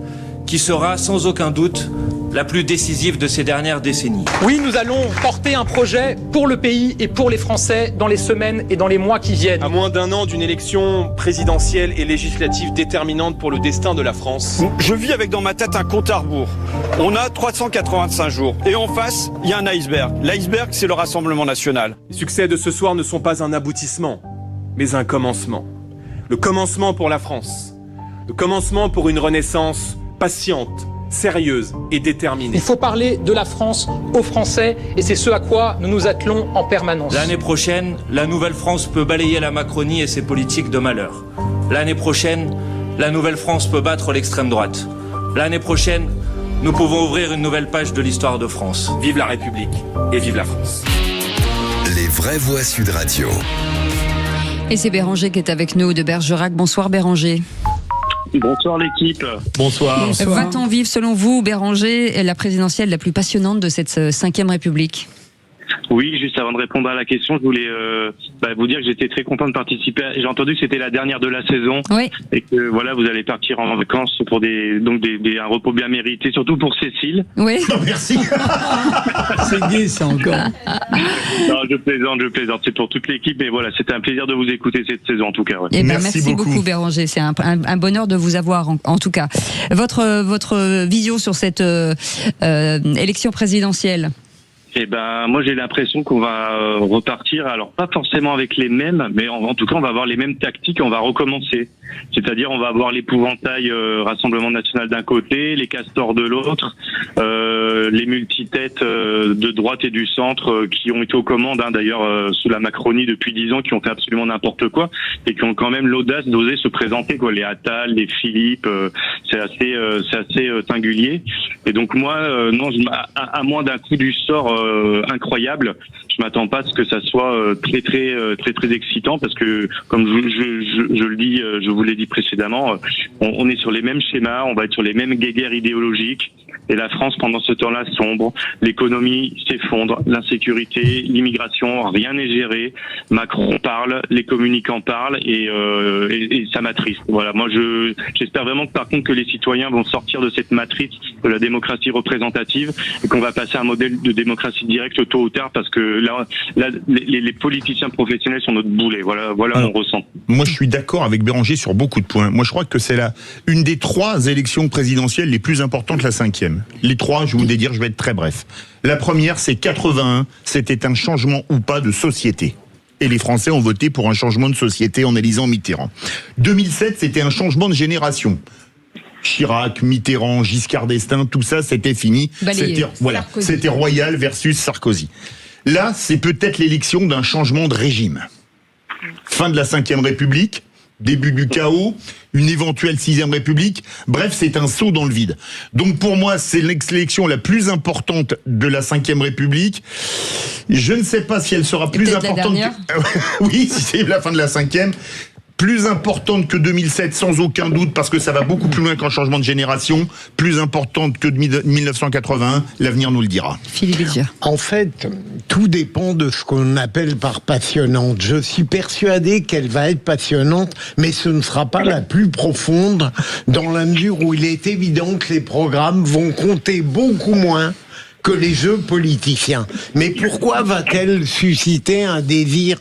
qui sera sans aucun doute la plus décisive de ces dernières décennies. Oui, nous allons porter un projet pour le pays et pour les Français dans les semaines et dans les mois qui viennent. À moins d'un an d'une élection présidentielle et législative déterminante pour le destin de la France. Je vis avec dans ma tête un compte à rebours. On a 385 jours. Et en face, il y a un iceberg. L'iceberg, c'est le Rassemblement national. Les succès de ce soir ne sont pas un aboutissement, mais un commencement. Le commencement pour la France. Le commencement pour une renaissance patiente, sérieuse et déterminée. Il faut parler de la France aux Français et c'est ce à quoi nous nous attelons en permanence. L'année prochaine, la nouvelle France peut balayer la Macronie et ses politiques de malheur. L'année prochaine, la nouvelle France peut battre l'extrême droite. L'année prochaine, nous pouvons ouvrir une nouvelle page de l'histoire de France. Vive la République et vive la France. Les vraies voix Sud Radio. Et c'est Béranger qui est avec nous de Bergerac. Bonsoir Béranger. Bonsoir l'équipe. Bonsoir. Va-t-on vivre selon vous, Béranger, la présidentielle la plus passionnante de cette 5e République? Oui, juste avant de répondre à la question, je voulais vous dire que j'étais très content de participer. J'ai entendu que c'était la dernière de la saison, oui. Et que voilà, vous allez partir en vacances pour un repos bien mérité, surtout pour Cécile. Oui. Non, merci. C'est gai ça encore. Non, je plaisante. C'est pour toute l'équipe, mais voilà, c'était un plaisir de vous écouter cette saison en tout cas. Ouais. Eh ben, merci beaucoup Béranger, c'est un bonheur de vous avoir en tout cas. Votre vision sur cette élection présidentielle? Eh ben, moi j'ai l'impression qu'on va repartir, alors pas forcément avec les mêmes, mais en tout cas on va avoir les mêmes tactiques, on va recommencer. C'est-à-dire on va avoir l'épouvantail Rassemblement National d'un côté, les castors de l'autre, les multitêtes de droite et du centre qui ont été aux commandes d'ailleurs sous la Macronie depuis 10 ans, qui ont fait absolument n'importe quoi et qui ont quand même l'audace d'oser se présenter, quoi. Les Attal, les Philippe, c'est assez singulier. Et donc moi, à moins d'un coup du sort incroyable, je m'attends pas à ce que ça soit très excitant, parce que comme je le dis, je vous l'ai dit précédemment, on est sur les mêmes schémas, on va être sur les mêmes guéguerres idéologiques, et la France pendant ce temps-là sombre, l'économie s'effondre, l'insécurité, l'immigration, rien n'est géré, Macron parle, les communicants parlent, et ça m'attriste. Voilà, moi j'espère vraiment que par contre que les citoyens vont sortir de cette matrice de la démocratie représentative et qu'on va passer à un modèle de démocratie directe tôt ou tard, parce que là les politiciens professionnels sont notre boulet. Voilà mon ressenti. Moi, je suis d'accord avec Béranger sur beaucoup de points. Moi, je crois que c'est une des 3 élections présidentielles les plus importantes, la 5e. cinquième. Les trois, je vais vous les dire, je vais être très bref. La première, c'est 81, c'était un changement ou pas de société. Et les Français ont voté pour un changement de société en élisant Mitterrand. 2007, c'était un changement de génération. Chirac, Mitterrand, Giscard d'Estaing, tout ça, c'était fini. C'était Royal versus Sarkozy. Là, c'est peut-être l'élection d'un changement de régime. Fin de la Ve République, début du chaos, une éventuelle 6e République. Bref, c'est un saut dans le vide. Donc pour moi, c'est l'élection la plus importante de la Ve République. Je ne sais pas si elle sera plus importante oui, si c'est la fin de la 5e. Plus importante que 2007 sans aucun doute, parce que ça va beaucoup plus loin qu'un changement de génération. Plus importante que 1981, l'avenir nous le dira. Philippe Bilger. En fait, tout dépend de ce qu'on appelle par passionnante. Je suis persuadé qu'elle va être passionnante, mais ce ne sera pas la plus profonde, dans la mesure où il est évident que les programmes vont compter beaucoup moins que les jeux politiciens. Mais pourquoi va-t-elle susciter un désir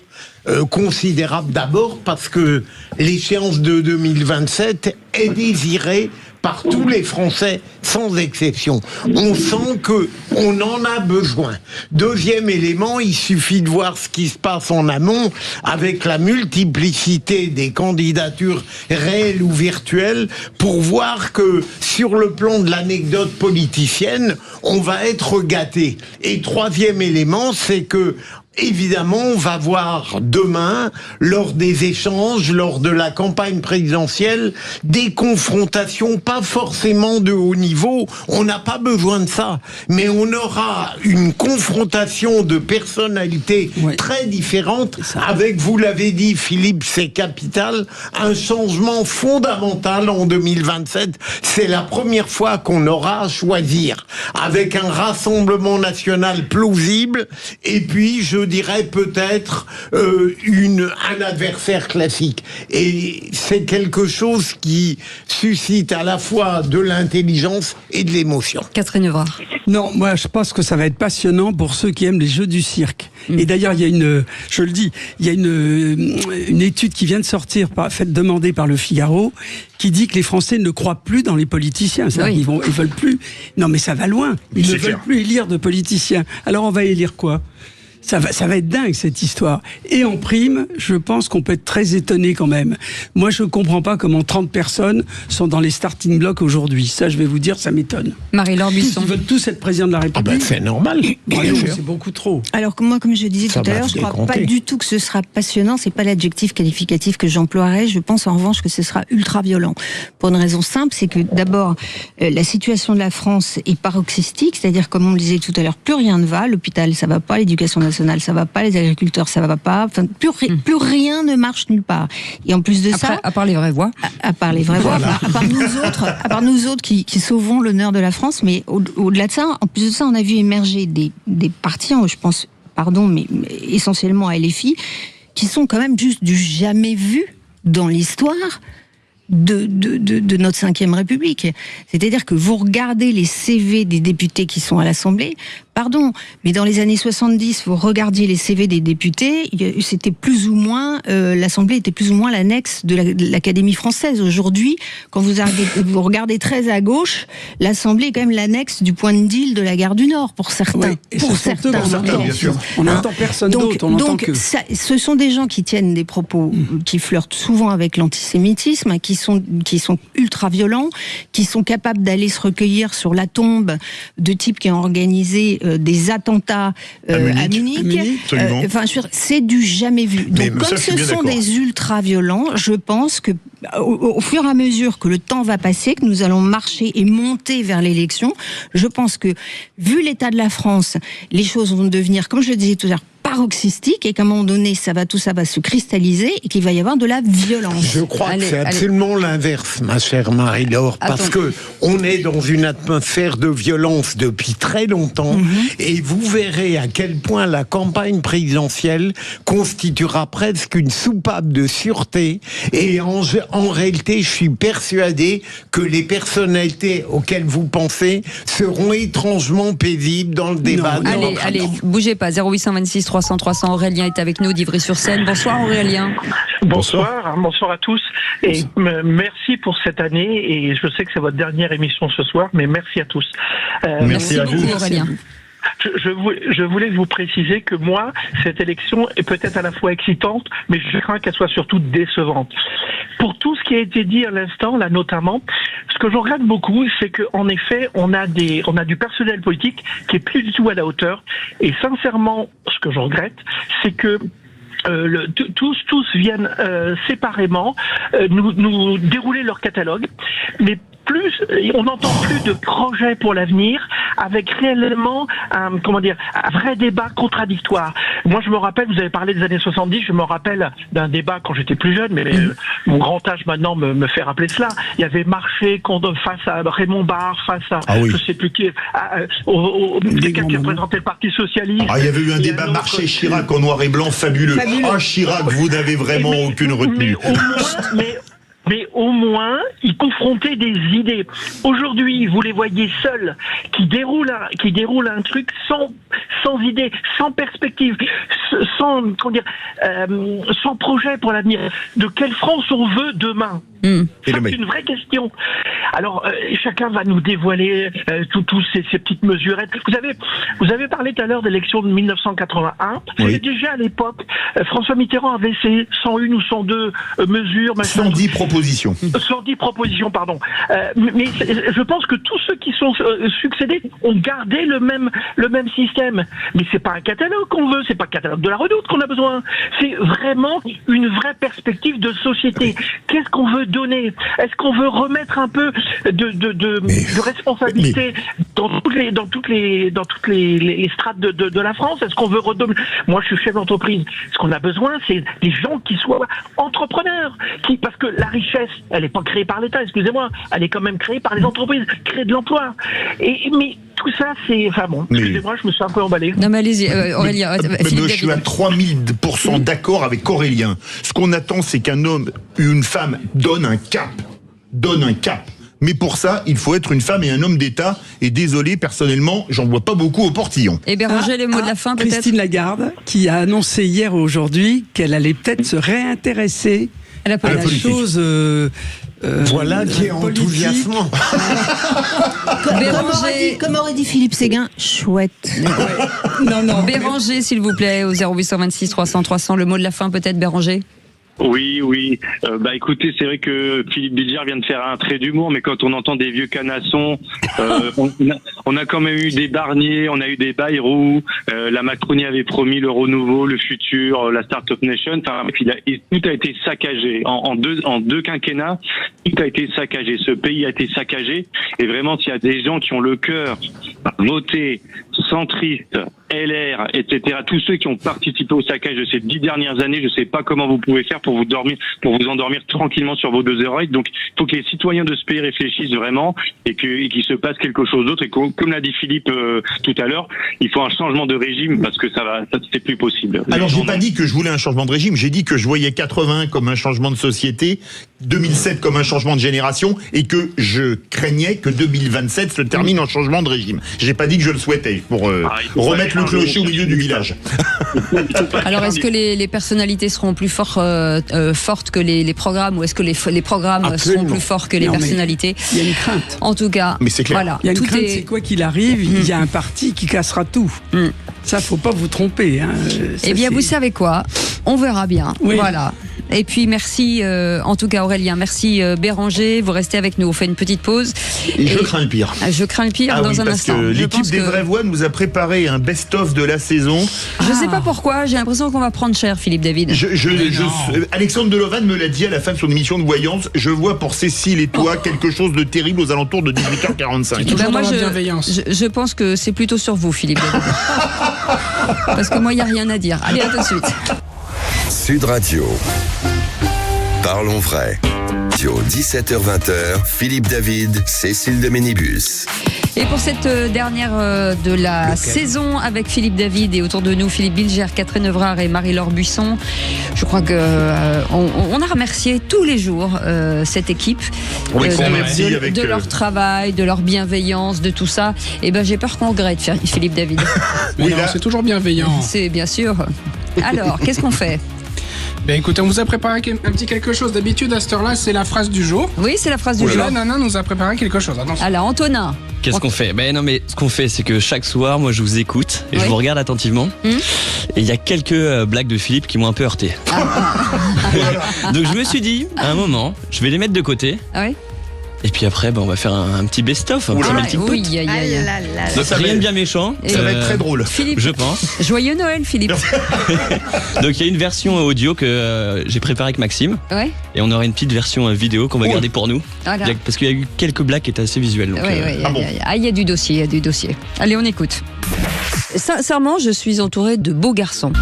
considérable? D'abord parce que l'échéance de 2027 est désirée par tous les Français, sans exception. On sent que on en a besoin. Deuxième élément, il suffit de voir ce qui se passe en amont avec la multiplicité des candidatures réelles ou virtuelles pour voir que sur le plan de l'anecdote politicienne, on va être gâté. Et troisième élément, c'est que évidemment, on va voir demain, lors des échanges, lors de la campagne présidentielle, des confrontations, pas forcément de haut niveau, on n'a pas besoin de ça, mais on aura une confrontation de personnalités très différentes, avec, vous l'avez dit Philippe, c'est capital, un changement fondamental en 2027, c'est la première fois qu'on aura à choisir, avec un rassemblement national plausible, et puis je dirais peut-être un adversaire classique. Et c'est quelque chose qui suscite à la fois de l'intelligence et de l'émotion. Catherine Evrard. Non, moi je pense que ça va être passionnant pour ceux qui aiment les jeux du cirque. Et d'ailleurs, il y a une étude qui vient de sortir, demandée par Le Figaro, qui dit que les Français ne croient plus dans les politiciens. Ils veulent plus. Non, mais ça va loin. Ils ne veulent plus élire de politiciens. Alors on va élire quoi ? Ça va être dingue, cette histoire. Et en prime, je pense qu'on peut être très étonné quand même. Moi, je ne comprends pas comment 30 personnes sont dans les starting blocks aujourd'hui. Ça, je vais vous dire, ça m'étonne. Marie-Laure Buisson. Ils veulent tous être président de la République. C'est normal. C'est beaucoup trop. Alors que moi, comme je disais tout à l'heure, je ne crois pas du tout que ce sera passionnant. C'est pas l'adjectif qualificatif que j'emploierais. Je pense en revanche que ce sera ultra violent. Pour une raison simple, c'est que d'abord, la situation de la France est paroxystique. C'est-à-dire, comme on le disait tout à l'heure, plus rien ne va. L'hôpital, ça va pas. L'éducation nationale, ça va pas, les agriculteurs, ça va pas, enfin, plus rien ne marche nulle part. Et en plus de ça, à part les vraies voix, à part les vraies voix, à part nous autres qui sauvons l'honneur de la France, mais au-delà de ça, en plus de ça, on a vu émerger des partis, je pense, mais essentiellement à LFI, qui sont quand même juste du jamais vu dans l'histoire de notre 5e République. C'est-à-dire que vous regardez les CV des députés qui sont à l'Assemblée, mais dans les années 70, vous regardiez les CV des députés, c'était plus ou moins, l'Assemblée était plus ou moins l'annexe de l'Académie française. Aujourd'hui, quand vous regardez très à gauche, l'Assemblée est quand même l'annexe du point de deal de la gare du Nord, pour certains. Oui, et pour certains, bien sûr. On n'entend personne d'autre, on entend que... ce sont des gens qui tiennent des propos qui flirtent souvent avec l'antisémitisme, qui sont ultra violents, qui sont capables d'aller se recueillir sur la tombe de types qui ont organisé des attentats à Munich. C'est du jamais vu. Donc, comme ce sont des ultra-violents, je pense que au fur et à mesure que le temps va passer, que nous allons marcher et monter vers l'élection, je pense que, vu l'état de la France, les choses vont devenir, comme je le disais tout à l'heure, paroxystique et qu'à un moment donné, tout ça va se cristalliser et qu'il va y avoir de la violence. Je crois que c'est absolument l'inverse, ma chère Marie-Laure, parce que on est dans une atmosphère de violence depuis très longtemps et vous verrez à quel point la campagne présidentielle constituera presque une soupape de sûreté et en réalité, je suis persuadé que les personnalités auxquelles vous pensez seront étrangement paisibles dans le débat. Allez, bougez pas, 0826 300 300, Aurélien est avec nous d'Ivry-sur-Seine. Bonsoir Aurélien. Bonsoir à tous. Et merci pour cette année. Et je sais que c'est votre dernière émission ce soir, mais merci à tous. Merci à vous, Aurélien. Je voulais vous préciser que moi, cette élection est peut-être à la fois excitante, mais je crains qu'elle soit surtout décevante. Pour tout ce qui a été dit à l'instant, là notamment, ce que je regrette beaucoup, c'est qu'en effet, on a du personnel politique qui est plus du tout à la hauteur. Et sincèrement, ce que je regrette, c'est que tous viennent séparément nous dérouler leur catalogue, mais on n'entend plus de projets pour l'avenir avec réellement un vrai débat contradictoire. Moi, je me rappelle, vous avez parlé des années 70, je me rappelle d'un débat quand j'étais plus jeune, mais mon grand âge maintenant me fait rappeler cela. Il y avait Marché face à Raymond Barre, face à, je sais plus qui, quelqu'un qui représentait le Parti Socialiste. Il y avait eu un débat Marché-Chirac en noir et blanc fabuleux. Chirac, vous n'avez vraiment aucune retenue. Mais au moins, ils confrontaient des idées. Aujourd'hui, vous les voyez seuls, qui déroulent un truc sans idée, sans perspective, sans projet pour l'avenir. De quelle France on veut demain? C'est une vraie question. Alors, chacun va nous dévoiler tous ces petites mesurettes. Vous avez parlé tout à l'heure d'élection de 1981. Oui. Déjà à l'époque, François Mitterrand avait ses 101 ou 102 mesures. 110 propositions. 110 propositions, pardon. Mais je pense que tous ceux qui sont succédés ont gardé le même système. Mais c'est pas un catalogue qu'on veut, c'est pas le catalogue de la Redoute qu'on a besoin. C'est vraiment une vraie perspective de société. Qu'est-ce qu'on veut donner? Est-ce qu'on veut remettre un peu de responsabilité dans toutes les strates de la France? Est-ce qu'on veut redonner? Moi, je suis chef d'entreprise. Ce qu'on a besoin, c'est des gens qui soient entrepreneurs, parce que la richesse, elle n'est pas créée par l'État, excusez-moi, elle est quand même créée par les entreprises, créer de l'emploi. Mais tout ça, c'est... Enfin bon, excusez-moi, je me suis un peu emballé. Non mais allez-y, Aurélien. Je suis à 3000% d'accord avec Aurélien. Ce qu'on attend, c'est qu'un homme, une femme donne un cap. Mais pour ça, il faut être une femme et un homme d'État. Et désolé, personnellement, j'en vois pas beaucoup au portillon. Et Béranger, les mots de la fin, peut-être. Christine Lagarde, qui a annoncé hier ou aujourd'hui qu'elle allait peut-être se réintéresser à la chose... voilà qui est enthousiasmant. Comme aurait dit Philippe Séguin, chouette. Non. Béranger, s'il vous plaît, au 0826 300 300. Le mot de la fin, peut-être, Béranger. Oui. Écoutez, c'est vrai que Philippe Bilger vient de faire un trait d'humour, mais quand on entend des vieux canassons, on a quand même eu des Barnier, on a eu des Bayrou, la Macronie avait promis le renouveau, le futur, la Startup Nation. Enfin, tout a été saccagé en deux quinquennats. Tout a été saccagé. Ce pays a été saccagé. Et vraiment, s'il y a des gens qui ont le cœur à voter centriste, LR, etc., tous ceux qui ont participé au saccage de ces 10 dernières années, je ne sais pas comment vous pouvez faire pour vous endormir tranquillement sur vos deux oreilles. Donc, il faut que les citoyens de ce pays réfléchissent vraiment et qu'il se passe quelque chose d'autre. Et comme l'a dit Philippe tout à l'heure, il faut un changement de régime parce que ça c'est plus possible. Alors, j'ai pas dit que je voulais un changement de régime. J'ai dit que je voyais 81 comme un changement de société, 2007 comme un changement de génération et que je craignais que 2027 se termine en changement de régime. J'ai pas dit que je le souhaitais pour remettre le clocher au milieu du village. Alors, est-ce que les personnalités seront plus fortes que les programmes, ou est-ce que les programmes seront plus forts que les personnalités? Il y a une crainte. En tout cas, mais c'est clair. Voilà, il y a une crainte, c'est quoi qu'il arrive, il y a un parti qui cassera tout. Ça, faut pas vous tromper. Eh bien, vous savez quoi? On verra bien. Oui. Voilà. Et puis merci, en tout cas Aurélien, merci Béranger, vous restez avec nous, on fait une petite pause. Et je crains le pire. Je crains le pire dans un instant. Parce que l'équipe des Vraies Voix nous a préparé un best-of de la saison. Je sais pas pourquoi, j'ai l'impression qu'on va prendre cher, Philippe David. Alexandre Delovan me l'a dit à la fin de son émission de voyance, je vois pour Cécile et toi quelque chose de terrible aux alentours de 18h45. Moi, je pense que c'est plutôt sur vous, Philippe David. Parce que moi, il n'y a rien à dire. Allez, à tout de suite. Sud Radio. Parlons vrai. 17h-20h, Philippe David, Cécile de Ménibus. Et pour cette dernière de la saison avec Philippe David et autour de nous Philippe Bilger, Catherine Evrard et Marie-Laure Buisson, je crois que on a remercié tous les jours cette équipe de leur travail, de leur bienveillance, de tout ça. Et ben j'ai peur qu'on regrette Philippe David. Oui, c'est toujours bienveillant. C'est bien sûr. Alors, qu'est-ce qu'on fait ? Ben écoutez, on vous a préparé un petit quelque chose. D'habitude, à cette heure-là, c'est la phrase du jour. Oui, c'est la phrase du jour. Là, Nana nous a préparé quelque chose. Attention. Alors, Antonin. Qu'est-ce qu'on fait? Ben non, mais ce qu'on fait, c'est que chaque soir, moi, je vous écoute et je vous regarde attentivement. Et il y a quelques blagues de Philippe qui m'ont un peu heurté. Donc je me suis dit, à un moment, je vais les mettre de côté. Ah oui. Et puis après, on va faire un petit best-of, un petit melting pot. Oui, Donc rien de bien méchant. Ça va être très drôle. Philippe, je pense. Joyeux Noël, Philippe. Donc il y a une version audio que j'ai préparée avec Maxime. Ouais. Et on aura une petite version vidéo qu'on va garder pour nous. Voilà. Parce qu'il y a eu quelques blagues qui étaient assez visuelles. Donc, il y a du dossier, il y a du dossier. Allez, on écoute. Sincèrement, je suis entourée de beaux garçons.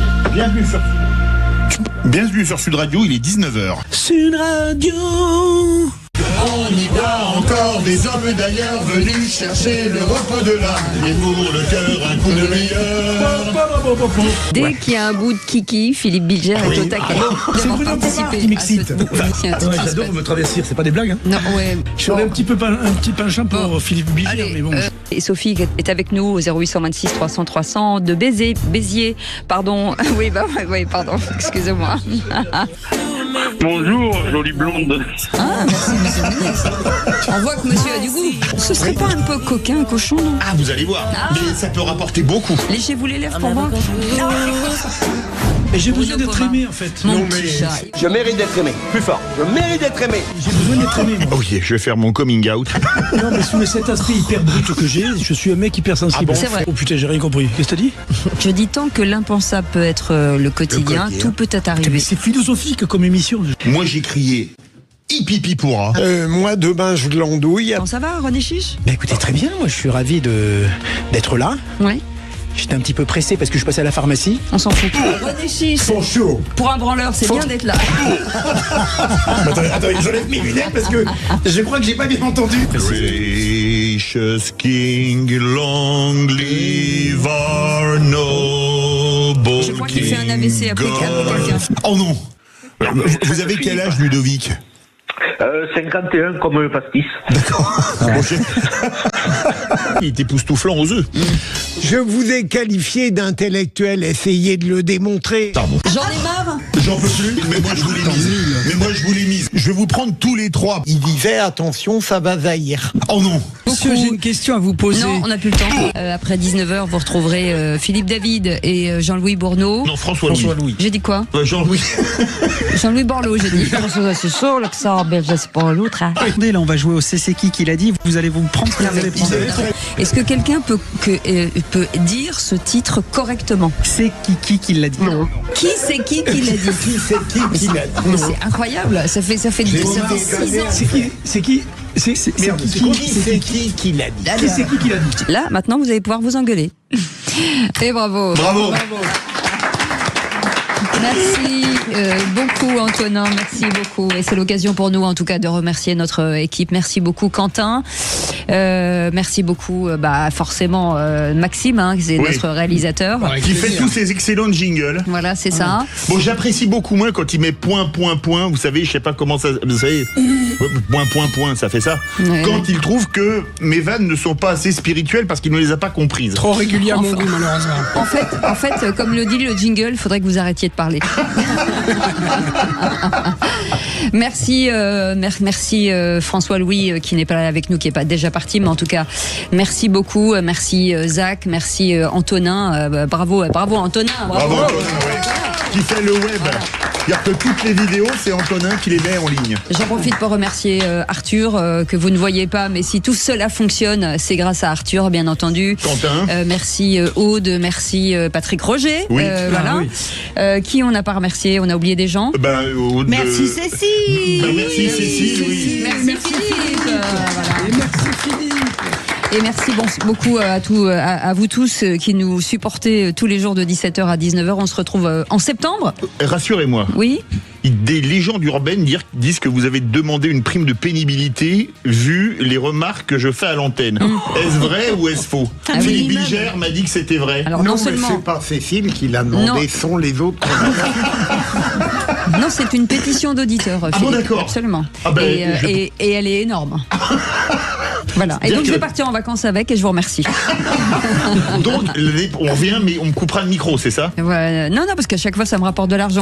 Bienvenue sur Sud Radio, il est 19h. Sud Radio. On y voit encore des hommes d'ailleurs venus chercher le repos de l'âme. Et pour le cœur, un coup de meilleur. Dès qu'il y a un bout de kiki, Philippe Bilger est au taquet. C'est Bruno Pomar qui m'excite. J'adore me travestir, c'est pas des blagues. Hein. Non, ouais. Je serais un petit penchant pour Philippe Bilger, mais bon. Et Sophie est avec nous au 0826 300 300 de Béziers. Pardon. Oui, pardon. Excusez-moi. Bonjour, jolie blonde. Ah, merci, monsieur le ministre. On voit que monsieur a du goût. Ce serait pas un peu coquin, cochon, non? Ah, vous allez voir. Mais ça peut rapporter beaucoup. Léchez-vous les lèvres pour moi. Et j'ai besoin d'être aimé, en fait. Non, mais... Je mérite d'être aimé. Plus fort. Je mérite d'être aimé. J'ai besoin d'être aimé, moi. Ok, je vais faire mon coming out. Non, mais sous cet aspect hyper brut que j'ai, je suis un mec hyper sensible. Ah bon, c'est vrai. Oh putain, j'ai rien compris. Qu'est-ce que t'as dit? Je dis tant que l'impensable peut être le quotidien, tout peut être arrivé. Mais c'est philosophique comme émission. Moi, j'ai crié hippie pourra. Moi, demain, je l'andouille. Comment ça va, René Chiche? Bah écoutez, très bien. Moi, je suis ravi d'être là. Oui. J'étais un petit peu pressé parce que je passais à la pharmacie. On s'en fout. René Chiche. Ils sont chauds. Pour un branleur, c'est bien d'être là. Attendez, j'enlève mes lunettes parce que je crois que j'ai pas bien entendu. Gracious King, long live our noble. Je crois qu'il fait un AVC après quelqu'un. Oh non. Vous avez quel âge, Ludovic? 51 comme le pastis. D'accord. Il est époustouflant aux œufs. Je vous ai qualifié d'intellectuel, essayez de le démontrer. J'en ai marre. J'en peux plus, mais moi je vous l'ai mise. Je vais vous prendre tous les trois. Il disait attention, ça va zaïr. Oh non. Monsieur, j'ai une question à vous poser. Non, on n'a plus le temps. Après 19h, vous retrouverez Philippe David et Jean-Louis Bourneau. Non, François Louis. J'ai dit quoi? Jean-Louis. Jean-Louis Borloo, j'ai dit. C'est sûr que ça belge, c'est pas l'autre. Hein. Attendez, là, on va jouer au C'est qui qu'il a dit. Vous allez vous prendre ce que vous allez prendre. Est-ce que quelqu'un peut dire ce titre correctement? C'est qui l'a dit? Non. Qui c'est qui l'a dit? Qui c'est qui l'a dit? C'est incroyable. Ça fait 6 ans. C'est qui? C'est qui qui l'a dit? C'est qui l'a dit? Là, maintenant, vous allez pouvoir vous engueuler. Et bravo. Bravo. Merci beaucoup Antonin, merci beaucoup. Et c'est l'occasion pour nous en tout cas de remercier notre équipe. Merci beaucoup Quentin. Merci beaucoup forcément Maxime, c'est notre réalisateur. Qui fait tous ces excellents jingles. Voilà, c'est ça. Bon, j'apprécie beaucoup moins quand il met point. Vous savez, je sais pas comment ça... Vous savez, point, ça fait ça. Ouais. Quand il trouve que mes vannes ne sont pas assez spirituelles parce qu'il ne les a pas comprises. Trop régulier à mon goût, malheureusement. En fait, comme le dit le jingle, il faudrait que vous arrêtiez de parler. Merci François-Louis qui n'est pas là avec nous, qui n'est pas déjà parti, mais en tout cas, merci beaucoup. Merci Zach, merci Antonin. Bravo Antonin. Bravo Antonin, qui fait le web. C'est-à-dire que toutes les vidéos, c'est Antonin qui les met en ligne. J'en profite pour remercier Arthur, que vous ne voyez pas, mais si tout cela fonctionne, c'est grâce à Arthur, bien entendu. Quentin. Merci Aude, merci Patrick Roger. Oui. Qui on n'a pas remercié? On a oublié des gens. Aude, merci Cécile. Merci Cécile, oui. Merci Philippe. Voilà. Et merci Philippe. Et merci beaucoup à vous tous qui nous supportez tous les jours de 17h à 19h. On se retrouve en septembre. Rassurez-moi. Oui. Des légendes urbaines disent que vous avez demandé une prime de pénibilité vu les remarques que je fais à l'antenne. Est-ce vrai ou est-ce faux? Philippe Bilger m'a dit que c'était vrai. Alors non seulement... mais c'est pas Cécile qui l'a demandé, sont les autres. Non, c'est une pétition d'auditeurs. Ah bon, d'accord. Absolument. Et elle est énorme. Voilà. Et donc je vais partir en vacances avec et je vous remercie. Donc on revient mais on me coupera le micro, c'est ça? Non, parce qu'à chaque fois ça me rapporte de l'argent.